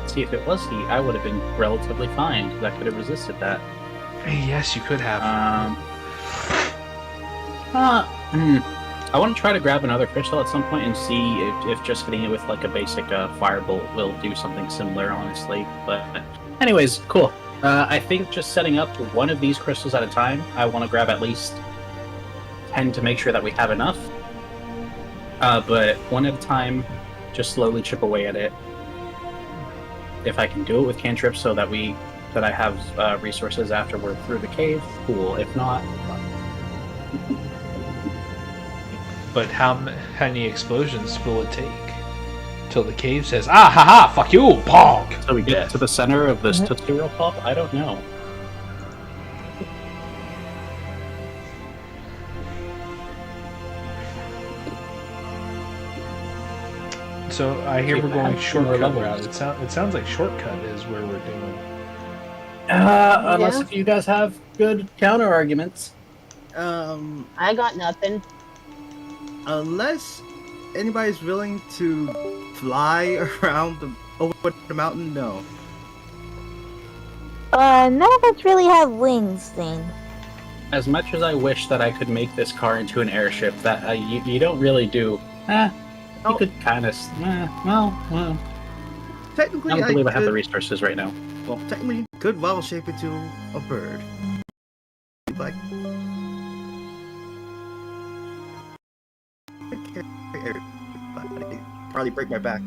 See, if it was heat, I would have been relatively fine, because I could have resisted that. Yes, you could have. I want to try to grab another crystal at some point and see if just hitting it with like a basic firebolt will do something similar, honestly. But anyways, cool. I think just setting up one of these crystals at a time, I want to grab at least 10 to make sure that we have enough. But one at a time, just slowly chip away at it. If I can do it with cantrips so that I have resources after we're through the cave, cool. If not... But how many explosions will it take till the cave says, "Ah, haha, fuck you, bonk"? So we get to the center of this Tootsie Roll Pop? I don't know. So I hear we're going shortcut route. It sounds like shortcut is where we're doing. Unless if you guys have good counter arguments. I got nothing. Unless anybody's willing to fly around over the mountain, no. None of us really have wings, thing. As much as I wish that I could make this car into an airship, that you don't really do. You could kind of. Well. Technically, I don't believe I have the resources right now. Well, technically, you could well shape it to a bird. Like. Probably break my back.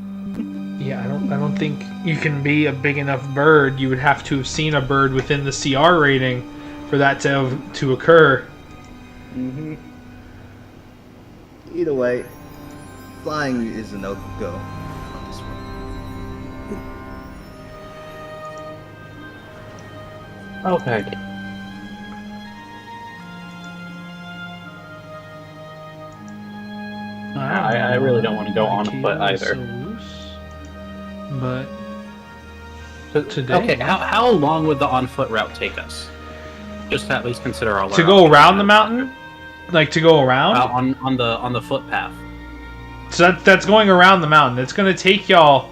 Yeah, I don't think you can be a big enough bird. You would have to have seen a bird within the CR rating for that to occur. Mm-hmm. Either way, flying is a no-go on this one. Okay. I really don't want to go on foot either. But today, okay, how long would the on foot route take us? Just to at least consider all to go around the mountain, like to go around on the footpath. So that's going around the mountain. It's going to take y'all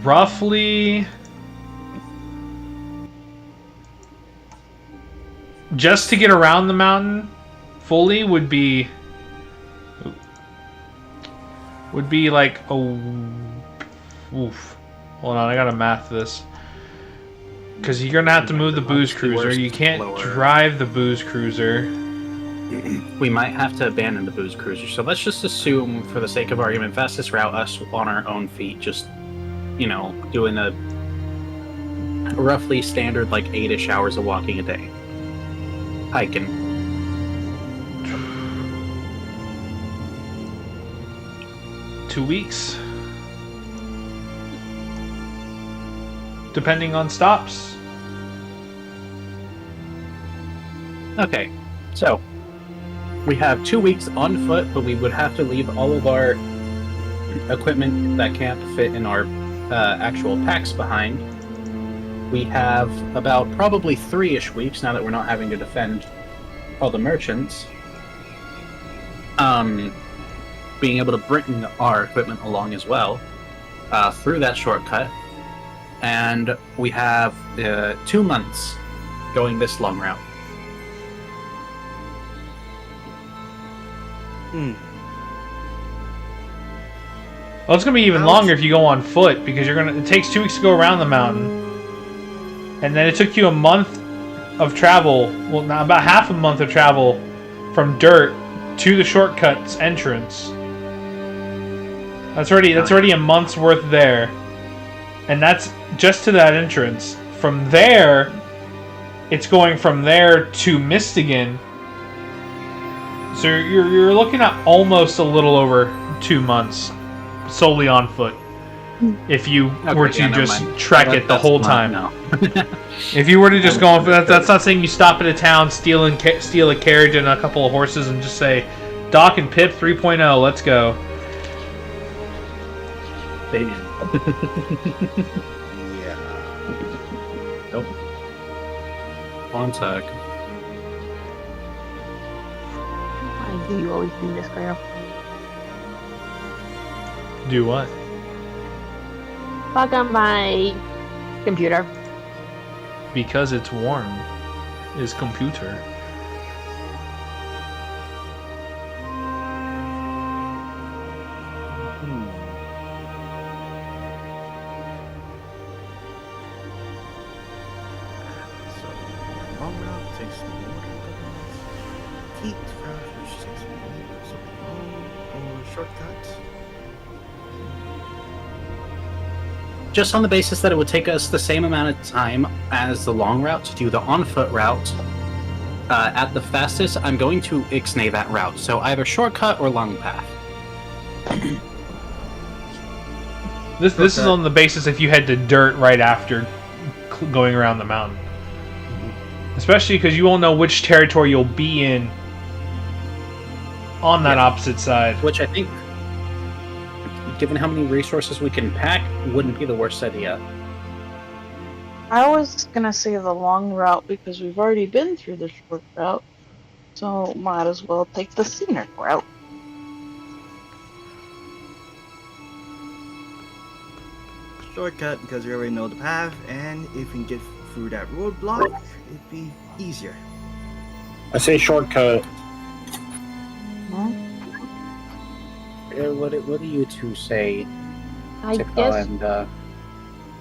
roughly just to get around the mountain fully would be like oof. Hold on, I gotta math this. Because you're gonna have to move the booze cruiser. You can't drive the booze cruiser. We might have to abandon the booze cruiser. So let's just assume, for the sake of argument, fastest route, us on our own feet, just, you know, doing a roughly standard, like, 8-ish hours of walking a day. Hiking. Two weeks. Depending on stops. Okay, so we have 2 weeks on foot, but we would have to leave all of our equipment that can't fit in our actual packs behind. We have about probably 3-ish weeks now that we're not having to defend all the merchants. Being able to bring our equipment along as well through that shortcut. And we have 2 months going this long route. Well, it's gonna be even longer if you go on foot because it takes 2 weeks to go around the mountain, and then it took you a month of travel. Well, not about half a month of travel from dirt to the shortcut's entrance. That's already a month's worth there, and that's just to that entrance. From there, it's going from there to Mistagen. So you're looking at almost a little over 2 months solely on foot. If you Okay, were to yeah, never just mind. trek it the That's whole not- time. No. If you were to just go on, Understood. that's not saying you stop at a town, steal a carriage and a couple of horses, and just say, Doc and Pip 3.0, let's go. Damn. Yeah. Nope. One sec. Why do you always do this, girl? Do what? Fuck on my computer. Because it's warm. Is computer. So, long route takes more heat route, which takes more, so long, or shortcut. Just on the basis that it would take us the same amount of time as the long route to do the on-foot route, at the fastest, I'm going to ixnay that route. So either shortcut or long path. This is on the basis if you head to dirt right after going around the mountain. Especially because you won't know which territory you'll be in on that opposite side. Which I think, given how many resources we can pack, wouldn't be the worst idea. I was gonna say the long route because we've already been through the short route, so might as well take the scenic route. Shortcut because we already know the path, and if we can get through that roadblock, it'd be easier. I say shortcut. What do you two say? I Tikal guess. and,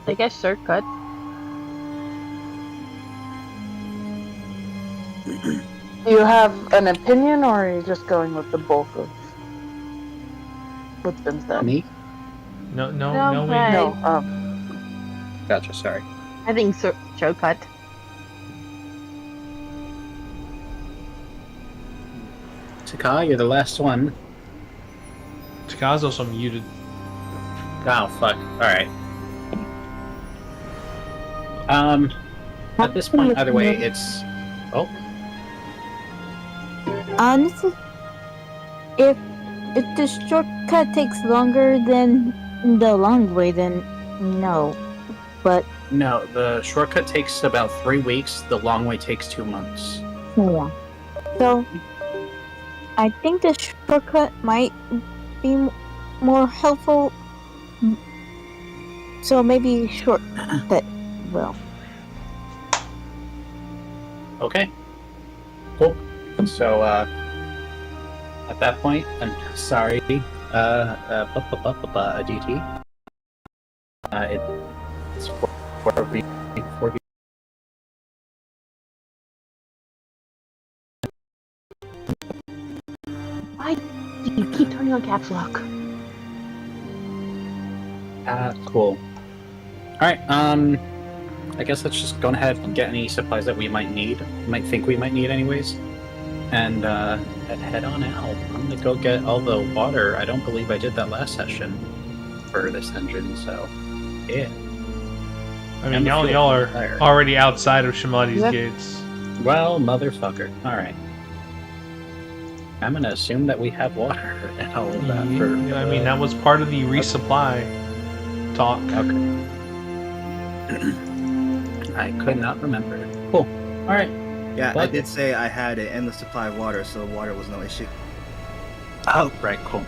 I guess shortcut. Do you have an opinion, or are you just going with the bulk of what's been said? me? No, No, we. but- No, Gotcha, sorry. I think shortcut. Tikal, you're the last one. Taka's also muted. Oh, fuck. Alright. At this point, either way, it's... Oh, Honestly, if the shortcut takes longer than the long way, then no. But no, the shortcut takes about 3 weeks, the long way takes 2 months. yeah. So I think the shortcut might be more helpful. So maybe shortcut will. Okay. Cool. So, at that point, I'm sorry, GT. It's for Why do you keep turning on caps lock? cool. Alright, I guess let's just go ahead and get any supplies that we might need, think we might need anyways, and head on out. I'm gonna go get all the water. I don't believe I did that last session for this engine, so yeah. I mean, And the y'all fuel are fire. already outside of Shimadi's Yep. gates. Well, motherfucker. Alright. I'm gonna assume that we have water and all of that for... Yeah, I mean, that was part of the resupply talk. Okay. I could not remember. Cool. Alright. Yeah, I What? did say I had an endless supply of water, so water was no issue. Oh, right, cool.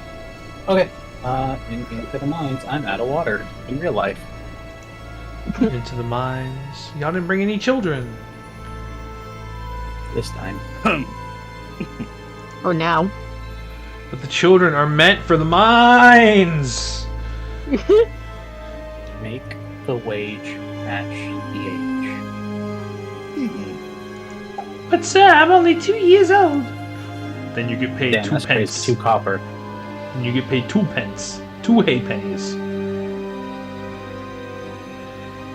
Okay. Into the mines, I'm out of water in real life. Into the mines. Y'all didn't bring any children. This time. Oh, now. But the children are meant for the mines! Make the wage match the age. But sir, I'm only 2 years old. Then you get paid Damn, 2 that's pence. crazy. 2 copper. And you get paid 2 pence. 2 halfpennies.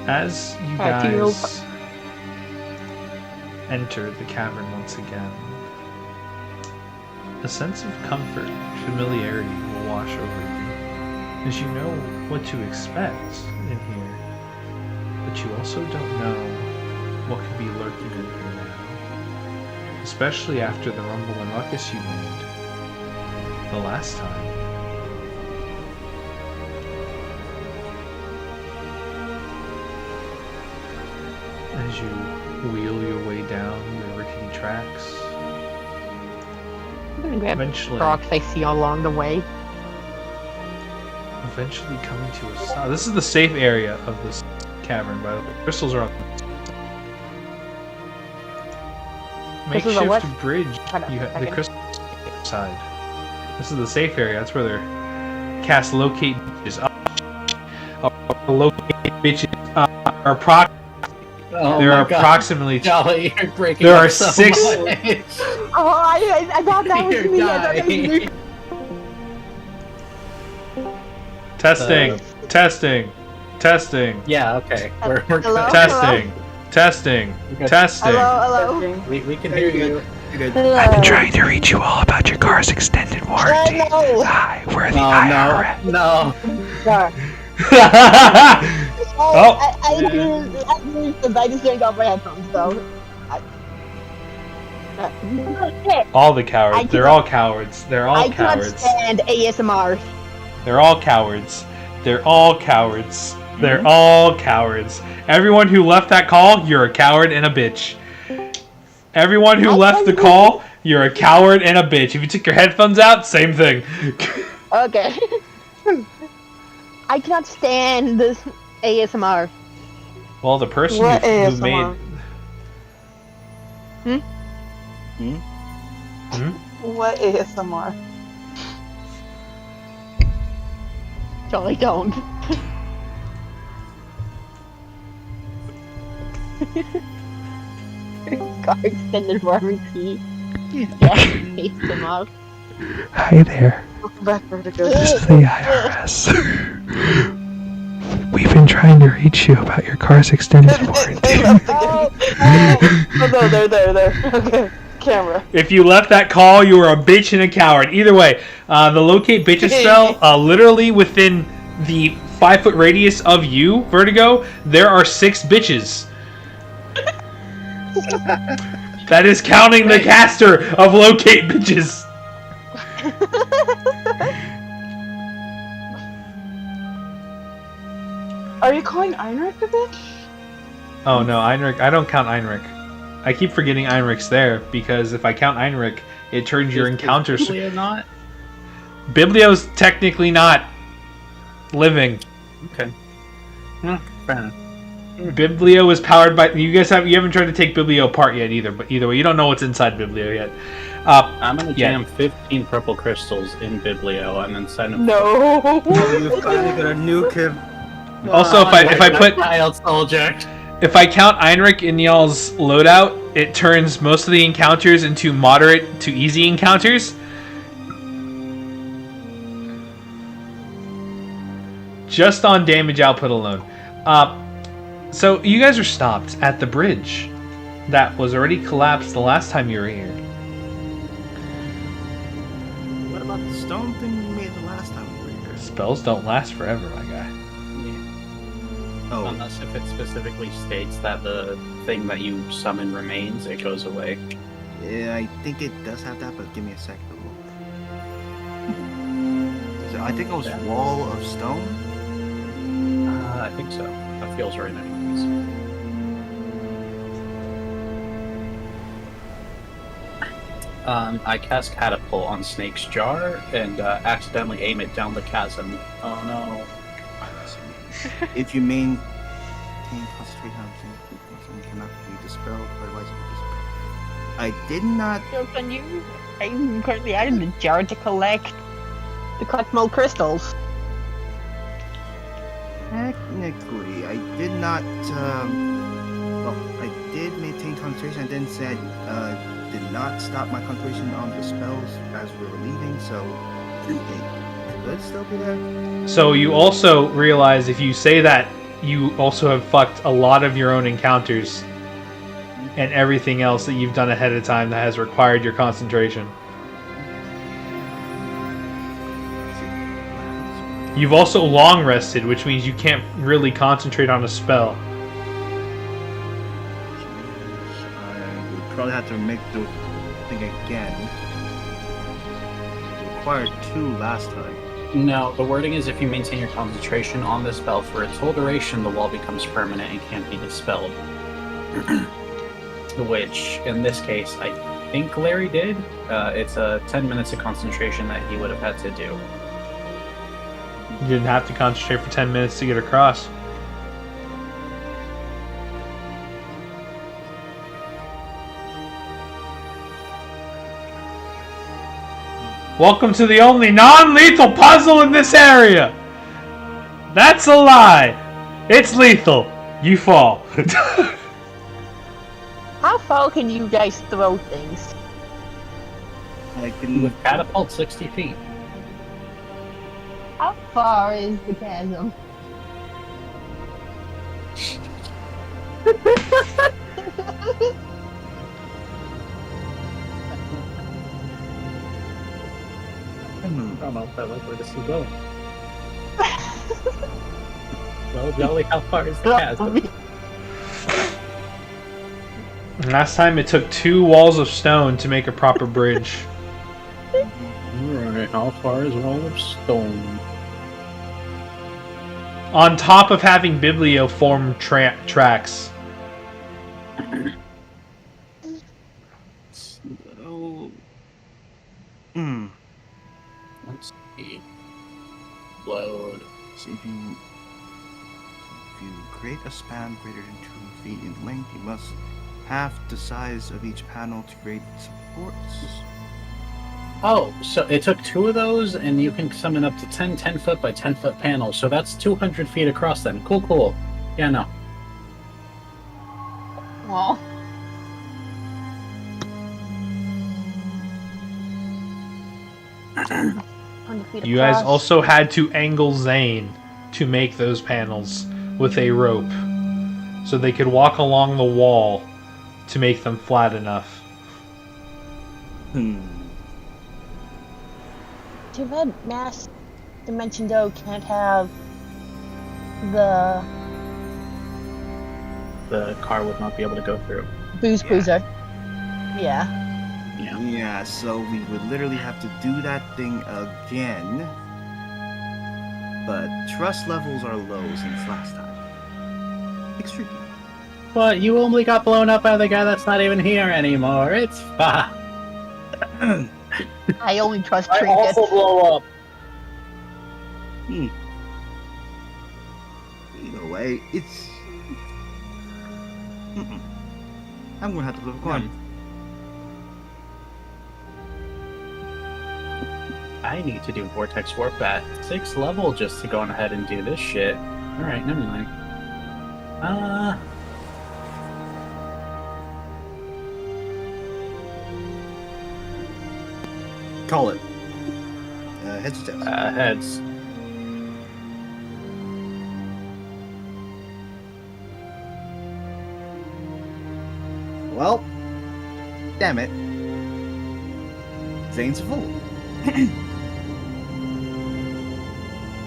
As you Two-year-old. guys enter the cavern once again, a sense of comfort, familiarity will wash over you. As you know what to expect in here, but you also don't know what could be lurking in here now. Especially after the rumble and ruckus you made the last time. As you wheel your way down the rickety tracks, I'm gonna grab eventually rocks I see along the way. coming to a stop. This is the safe area of this cavern, by the way. Crystals are on This is a what? makeshift bridge. Hold on You a have the second. crystal side. This is the safe area. That's where they're cast locate bitches. Locate bitches are Oh there my are God. approximately Jolly, you're breaking There up are so 6 much. Oh, I thought that was You're me. I thought that was dying. me. testing, testing, Yeah, okay. We're Hello? good. testing. Hello. We can hear you. You're good. Hello. to reach you all about your car's extended warranty. No. Hi, we're the No. Oh. I agree because I just turned off my headphones, so. All the cowards. I They're cannot- all cowards. They're all I cannot cowards. stand ASMR. They're all cowards. They're all cowards. They're all cowards. Everyone who left that call, you're a coward and a bitch. Everyone who left the call, you're a coward and a bitch. If you took your headphones out, same thing. Okay. I cannot stand this ASMR. Well, the person What who ASMR? made... What ASMR? Jolly don't. Car extended warranty. Yeah, ASMR. Hi there. Welcome back, Vertigo. This is the IRS. We've been trying to reach you about your car's extended warranty. They left again. Oh no, there. Okay, camera. If you left that call, you were a bitch and a coward. Either way, the locate bitches spell, literally within the 5-foot radius of you, Vertigo, there are 6 bitches. That is counting the caster of locate bitches. Are you calling Einrich a bitch? Oh no, Einrich. I don't count Einrich. I keep forgetting Einrich's there because if I count Einrich, it turns your encounters. Biblio not? Biblio's technically not living. Okay. Fair enough. Biblio is powered by. You haven't tried to take Biblio apart yet either. But either way, you don't know what's inside Biblio yet. I'm gonna Yeah. jam 15 purple crystals in Biblio and then send them. No. You finally got a nuke him. Also, if I count Einrich in y'all's loadout, it turns most of the encounters into moderate to easy encounters. Just on damage output alone. So you guys are stopped at the bridge that was already collapsed the last time you were here. What about the stone thing you made the last time we were here? Spells don't last forever, my guy. Oh, Unless if it specifically states that the thing that you summon remains, it goes away. yeah, I think it does have that, but give me a second to look. I think it was Wall of Stone. I think so. That feels right anyways. I cast Catapult on Snake's Jar and accidentally aim it down the chasm. Oh no. If you maintain concentration on something cannot be dispelled, otherwise it will dispel. I did not. Joke on you. I'm currently out of the jar to collect more crystals. Technically, I did not. Well, I did maintain concentration. I didn't say I did not stop my concentration on the spells as we were leaving, so it could still be there. So you also realize if you say that, you also have fucked a lot of your own encounters and everything else that you've done ahead of time that has required your concentration. You've also long rested, which means you can't really concentrate on a spell. I would probably have to make the thing again. It required 2 last time. No, the wording is if you maintain your concentration on the spell for its whole duration, the wall becomes permanent and can't be dispelled. Which, in this case, I think Larry did. It's 10 minutes of concentration that he would have had to do. You didn't have to concentrate for 10 minutes to get across. Welcome to the only non-lethal puzzle in this area! That's a lie! It's lethal! You fall. How far can you guys throw things? I can. With catapult 60 feet. How far is the chasm? I don't know if I like where this is going. Well, Jolly, how far is the chasm? Last time it took 2 walls of stone to make a proper bridge. Alright, how far is Wall of Stone? On top of having biblioform tracks. So, Let's see. Load. So if you create a span greater than 2 feet in length, you must half the size of each panel to create supports. Oh, so it took 2 of those, and you can summon up to 10 10-foot by 10-foot panels, so that's 200 feet across then. Cool, cool. Yeah, no. Well, You guys also had to angle Zane to make those panels with a rope. So they could walk along the wall to make them flat enough. Too bad Mass Dimension Doe can't have the car would not be able to go through. Booze Cruiser. Yeah. Yeah, so we would literally have to do that thing again. But trust levels are low since last time. Extreme. But you only got blown up by the guy that's not even here anymore. It's fine. I only trust I trinkets. also blow up. Either way, it's. I'm gonna have to flip a coin. I need to do Vortex Warp at 6th level just to go on ahead and do this shit. Alright, never mind. Call it. Heads or tails? Heads. Well, damn it. Zane's a fool.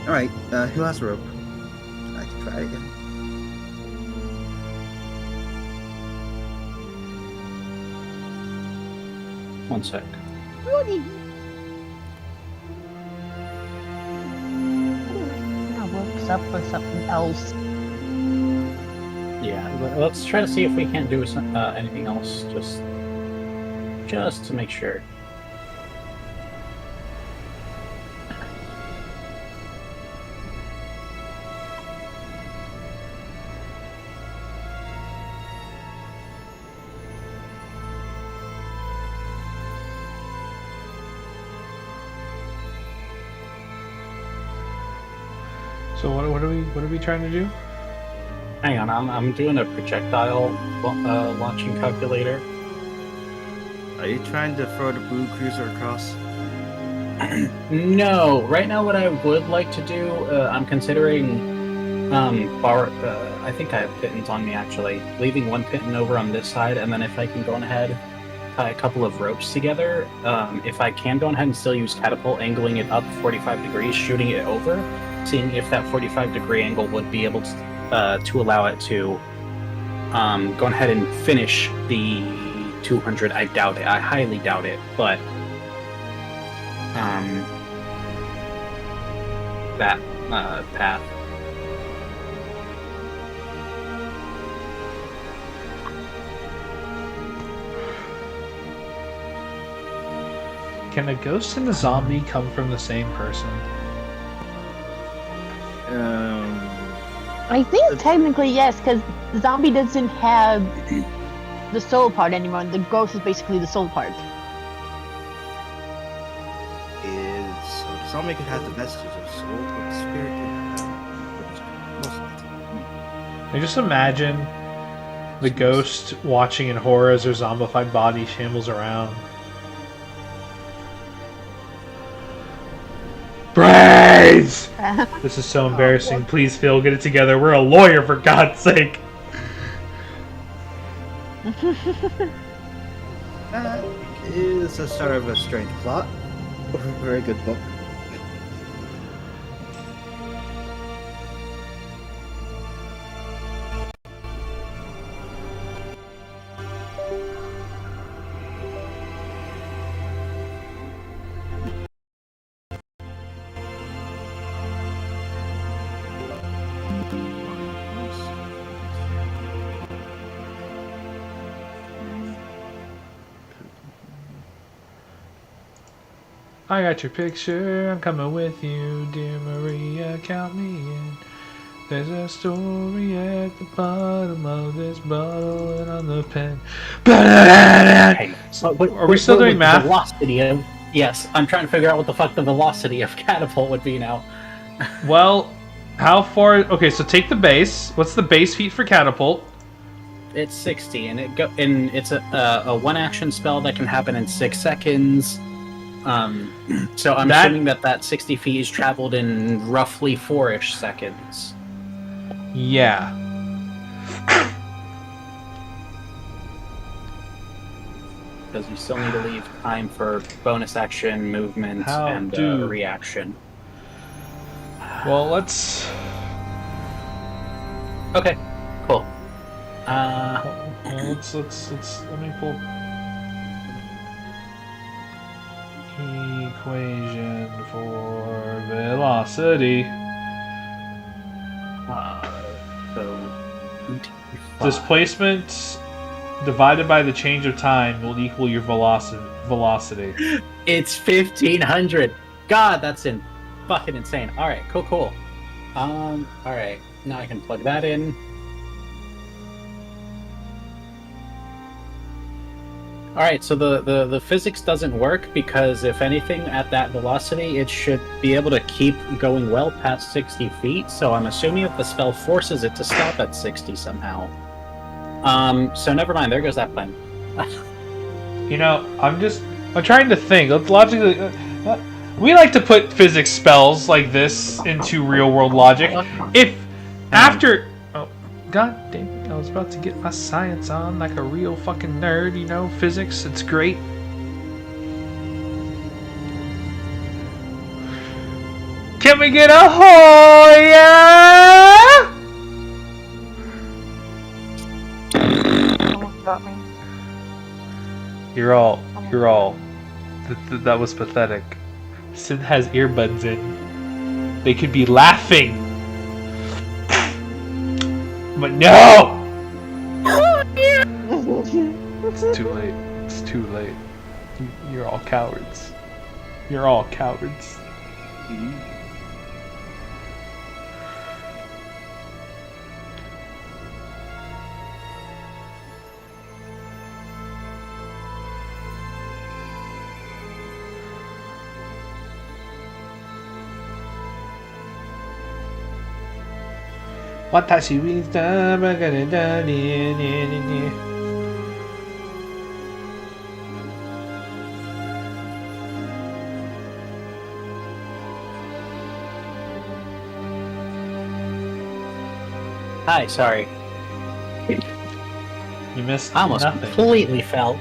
Alright, who has a rope? I can try again. One sec. That works up for something else. Yeah, let's try to see if we can't do anything else, just to make sure. So what are we trying to do? Hang on, I'm doing a projectile launching calculator. Are you trying to throw the blue cruiser across? No, right now what I would like to do, I'm considering I think I have pittons on me actually. Leaving one pitton over on this side, and then if I can go on ahead, tie a couple of ropes together. If I can go on ahead and still use catapult, angling it up 45 degrees, shooting it over, seeing if that 45-degree angle would be able to allow it to go ahead and finish the 200. I doubt it. I highly doubt it, but that path. Can a ghost and a zombie come from the same person? I think technically yes, because the zombie doesn't have the soul part anymore. The ghost is basically the soul part. So the zombie could have the vestiges of soul, but the spirit can have most of it. I just imagine the ghost watching in horror as their zombified body shambles around. Brains! This is so embarrassing. Please, Phil, get it together. We're a lawyer, for God's sake. That is the start of a strange plot. A very good book. I got your picture, I'm coming with you, dear Maria, count me in. There's a story at the bottom of this bottle and on the pen. Hey, Are we still doing math? Velocity of, yes, I'm trying to figure out what the fuck the velocity of catapult would be now. Well, how far? Okay, so take the base. What's the base feet for catapult? It's 60, and it's a one-action spell that can happen in 6 seconds. So I'm assuming that 60 feet is traveled in roughly 4-ish seconds. Yeah. Because you still need to leave time for bonus action, movement, and reaction. Well, let's... Okay, cool. let's let me pull equation for velocity. So displacement divided by the change of time will equal your velocity. It's 1500. God, that's fucking insane. All right, cool. All right, now I can plug that in. All right, so the physics doesn't work because if anything at that velocity, it should be able to keep going well past 60 feet. So I'm assuming that the spell forces it to stop at 60 somehow. So never mind. There goes that plan. You know, I'm trying to think. Let's logically. We like to put physics spells like this into real world logic. If after, oh, god damn it, I was about to get my science on like a real fucking nerd. You know, physics. It's great. Can we get a Hoya? Almost got me. You're all. That was pathetic. Sid has earbuds in. They could be laughing. But no! It's too late. It's too late. You're all cowards. You're all cowards. Watashi wisdom, Hi, sorry. You missed I almost nothing. completely fell.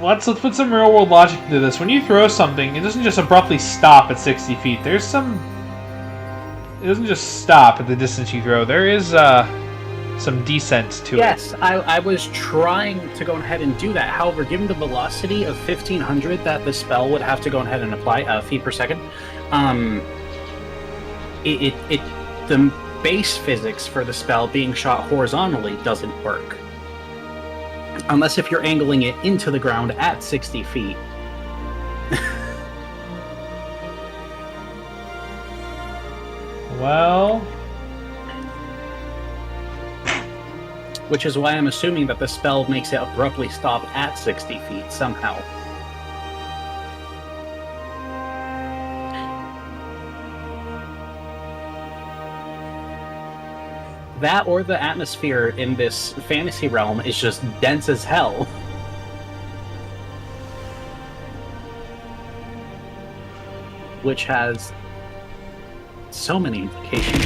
let's put some real world logic into this. When you throw something, it doesn't just abruptly stop at 60 feet. There's some. It doesn't just stop at the distance you throw. There is some descent to it. Yes, I was trying to go ahead and do that. However, given the velocity of 1500 that the spell would have to go ahead and apply, feet per second, the base physics for the spell being shot horizontally doesn't work. Unless if you're angling it into the ground at 60 feet. Well... Which is why I'm assuming that the spell makes it abruptly stop at 60 feet somehow. That or the atmosphere in this fantasy realm is just dense as hell. Which has so many implications.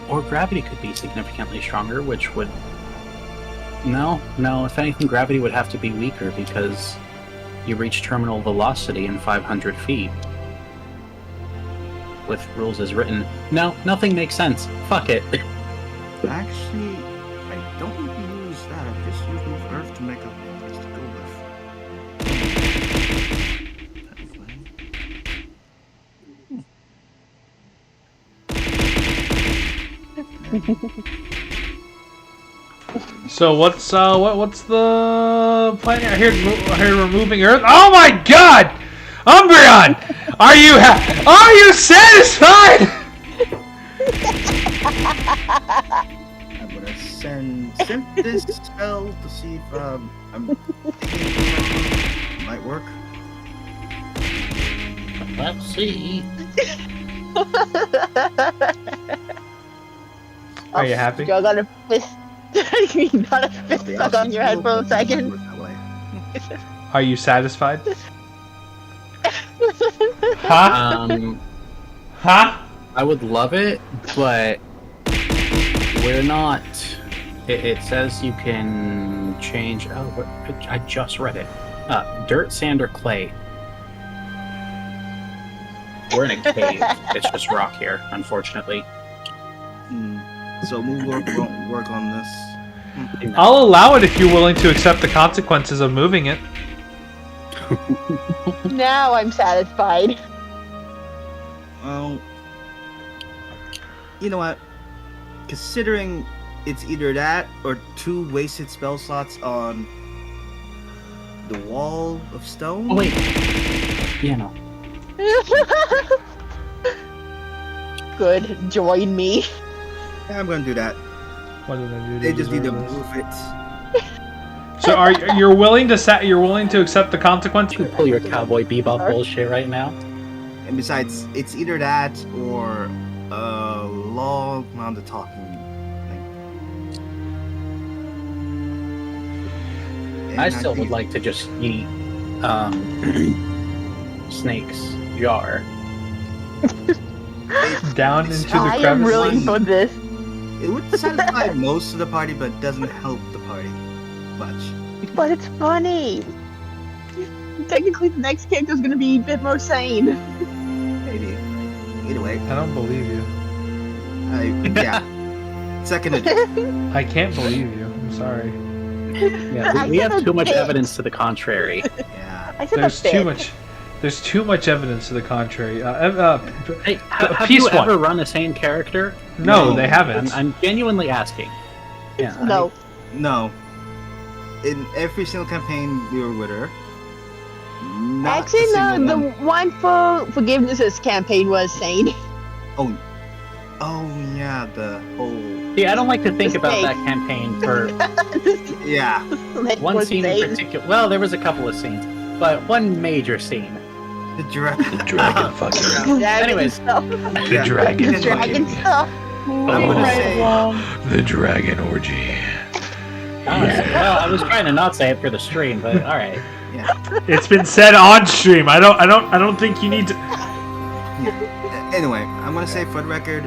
Or gravity could be significantly stronger, which would... No, if anything, gravity would have to be weaker because you reach terminal velocity in 500 feet. With rules as written. No, nothing makes sense. Fuck it. Actually, I don't use that. I just use Move Earth to make a place to go with. So what's the plan here? I hear we're moving Earth. Oh my God, Umbreon, are you satisfied? I'm gonna send this spell to see if I'm thinking it might work. Let's see. Are you happy? You got a fist. You got a fist stuck on your head for a second. Are you satisfied? Huh? Huh? I would love it, but we're not. It says you can change. Oh, I just read it. Dirt, sand, or clay. We're in a cave. It's just rock here, unfortunately. So move work won't work on this. I'll allow it if you're willing to accept the consequences of moving it. Now I'm satisfied. Well, you know what? Considering it's either that or 2 wasted spell slots on the wall of stone. Oh wait. Yeah, no. Good, join me. Yeah, I'm gonna do that. What did I do? They just need to move it. So you're willing to accept the consequences? You pull your Cowboy Bebop bullshit right now. And besides, it's either that or a long amount of talking thing. And I still would like to just eat Snake's jar. Down into the crevice. I am really for this. It would satisfy most of the party, but it doesn't help the party much. But it's funny. Technically, the next character is going to be a bit more sane. Maybe. Either way. I don't believe you. Yeah. Seconded. I can't believe you. I'm sorry. Yeah, we have too much evidence to the contrary. Yeah. There's too much evidence to the contrary. Hey, have Piece you one. ever run a sane character? No, they haven't. I'm genuinely asking. Yeah. No. No. In every single campaign we were with her. Not Actually, a no. single The one for Forgiveness's campaign was sane. Oh yeah, the whole. Yeah, I don't like to think about that campaign for Yeah. one was scene in sane. particular. Well, there was a couple of scenes, but one major scene. The dragon. The dragon fucking. Anyways. Stuff. The dragon. The dragon stuff. I'm gonna say. The dragon orgy. Honestly, well, I was trying to not say it for the stream, but all right. It's been said on stream. I don't think you need to. Anyway, I'm gonna say for the record,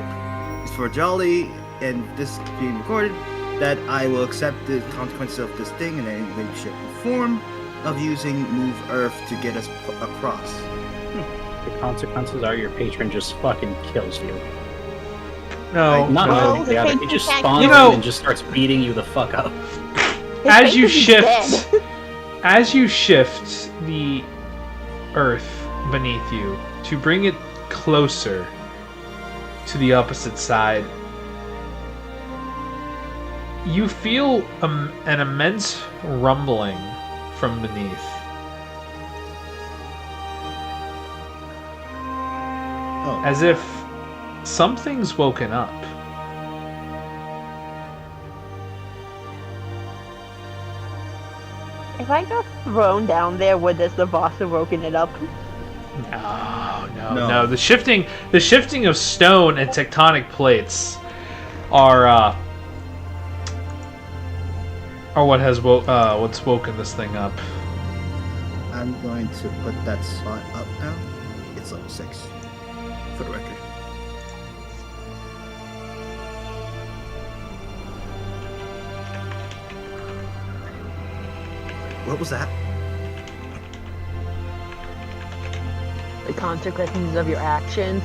for Jolly and this being recorded, that I will accept the consequences of this thing in any way, shape, or form of using Move Earth to get us across. The consequences are your patron just fucking kills you. No, Not no. one or the other. He just spawns You know- in and just starts beating you the fuck up. As you He's shift, dead. as you shift the earth beneath you to bring it closer to the opposite side, you feel an immense rumbling from beneath. Oh. As if something's woken up. If I got thrown down there, would this the boss have woken it up? No. The shifting of stone and tectonic plates are what's woken this thing up. I'm going to put that spot up now. It's level 6, for the record. What was that? The consequences of your actions.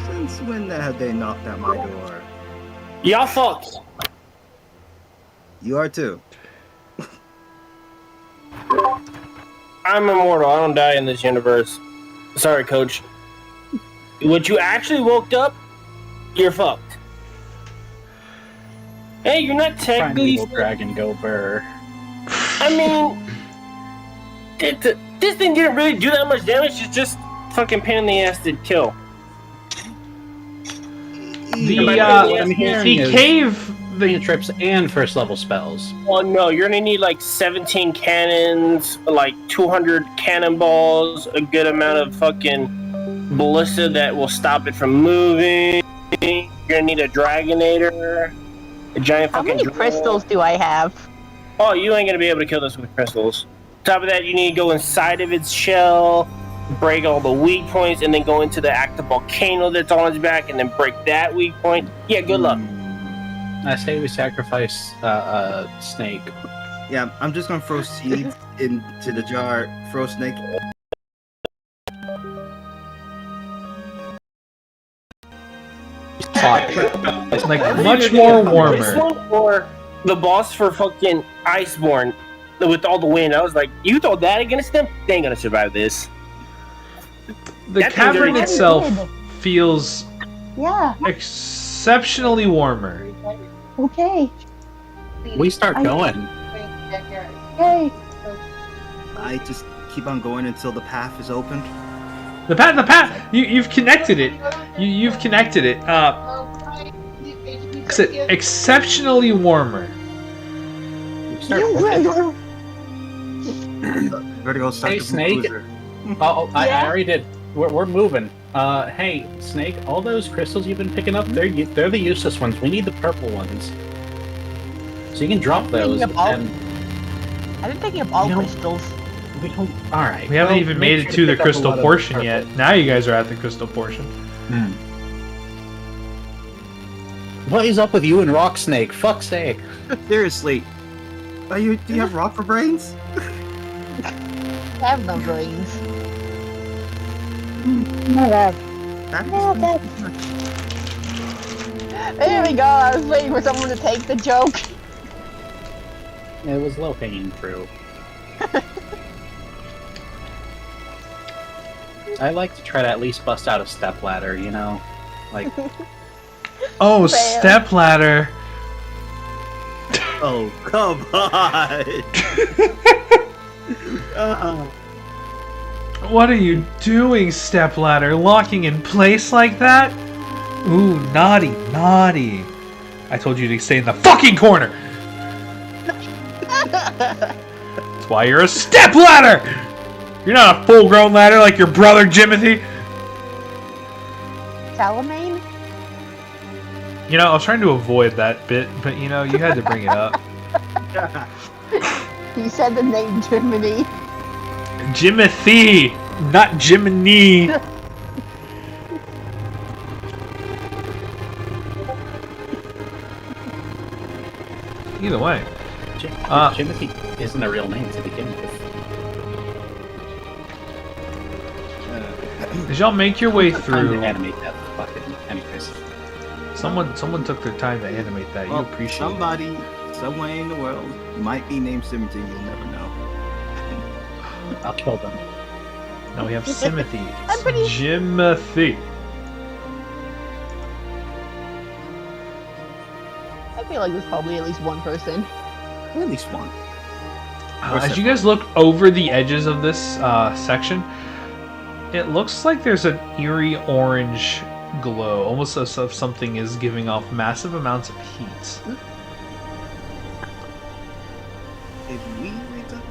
Since when have they knocked at my door? Y'all fucked. You are too. I'm immortal. I don't die in this universe. Sorry, coach. When you actually woke up, you're fucked. Hey, you're not technically. Primeval dragon go burr. I mean, this thing didn't really do that much damage. It's just fucking pain in the ass to kill. The cave. The trips and first level spells. Well, no, you're gonna need like 17 cannons, like 200 cannonballs, a good amount of fucking ballista that will stop it from moving. You're gonna need a Dragonator, a giant How fucking. many crystals do I have? Oh, you ain't gonna be able to kill this with crystals. Top of that, you need to go inside of its shell, break all the weak points, and then go into the active volcano that's on its back, and then break that weak point. Yeah, good luck. I say we sacrifice Snake. Yeah, I'm just gonna throw seeds into the jar. Throw Snake. It's like much more This warmer. one or the boss for fucking Iceborne with all the wind. I was like, you throw that against them? They ain't gonna survive this. The That thing's cavern already- itself feels Yeah, exceptionally warmer. okay. We start going. Yay. I just keep on going until the path is opened. The path. You've connected it. You've connected it. Exceptionally warmer. We start going. Vertigo starts Hey, to Snake. cruiser. Oh, I Yeah? already did. We're moving. Hey, Snake, all those crystals you've been picking up, they're the useless ones. We need the purple ones. So you can drop those, Thinking of all- and I've been picking up all You know- crystals. we don't... Alright. We haven't well, even make made sure it to the pick up a crystal lot of portion purple. yet. Now you guys are at the crystal portion. Hmm. What is up with you and Rock Snake? Fuck's sake. Seriously, do you have rock for brains? I have no brains. That There we go. I was waiting for someone to take the joke. It was low hanging fruit. I like to try to at least bust out a step ladder, you know? Like, Oh, Fail. stepladder. Oh, come on! What are you doing, stepladder? Locking in place like that? Ooh, naughty, naughty. I told you to stay in the fucking corner. That's why you're a stepladder. You're not a full-grown ladder like your brother Jimothy. Salamane? You know, I was trying to avoid that bit, but you know, you had to bring it up. You said the name Jiminy. Jimothy, not Jiminy. Either way. Timothy isn't a real name to begin with. As y'all make your way Time through, to animate that fucking anyways. someone took their time to animate that. You Well, appreciate it. somebody, somewhere in the world, might be named Simity. You'll never know. I'll kill them. Now we have Timothy. I'm pretty- Jimothy. I feel like there's probably at least one person. At least one. As you guys look over the edges of this section, it looks like there's an eerie orange glow, almost as if something is giving off massive amounts of heat. If we wake up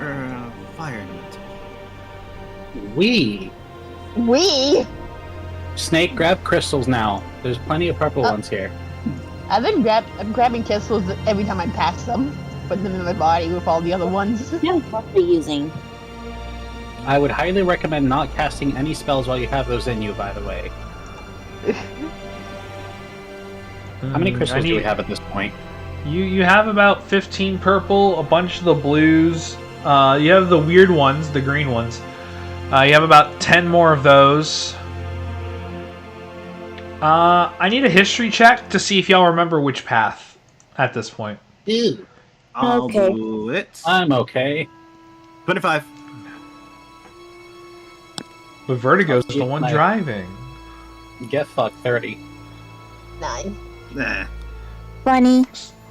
a fire element. We Snake, grab crystals now. There's plenty of purple ones here. I'm grabbing crystals every time I pass them, put them in my body with all the other ones. Yeah, what are you using? I would highly recommend not casting any spells while you have those in you, by the way. How many crystals do we have at this point? You have about 15 purple, a bunch of the blues. You have the weird ones, the green ones. You have about 10 more of those. I need a history check to see if y'all remember which path at this point. Ew. I'll Okay. do it. I'm okay. 25. But Vertigo's I'll the keep one my- driving. Get fucked, 30. 9. Nah. 20.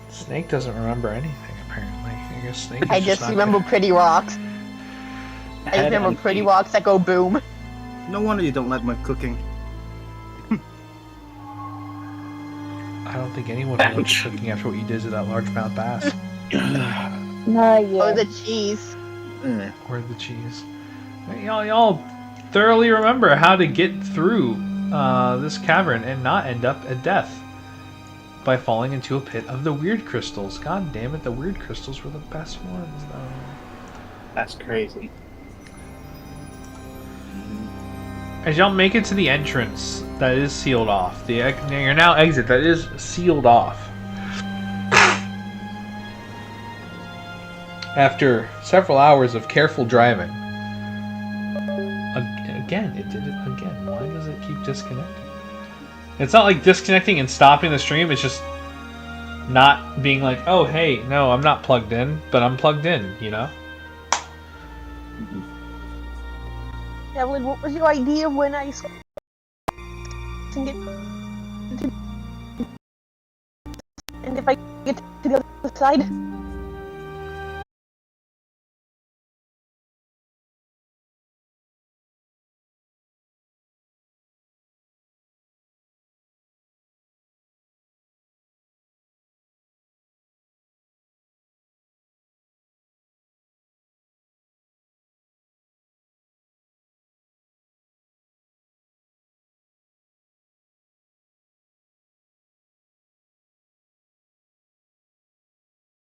Snake doesn't remember anything, apparently. I guess Snake is I just not remember pretty rocks. I Head remember empty. pretty rocks that go boom. No wonder you don't like my cooking. I don't think anyone likes Ouch. cooking after what you did to that largemouth bass. No, Or yeah. the cheese. Eh. Or the cheese. Y'all thoroughly remember how to get through this cavern and not end up at death by falling into a pit of the weird crystals. God damn it, the weird crystals were the best ones, though. That's crazy. As y'all make it to the entrance that is sealed off, your now exit that is sealed off. After several hours of careful driving, again, it did it again. Why does it keep disconnecting? It's not like disconnecting and stopping the stream. It's just not being like, oh, hey, no, I'm not plugged in, but I'm plugged in, you know? Evelyn, what was your idea when I and if I get to the other side?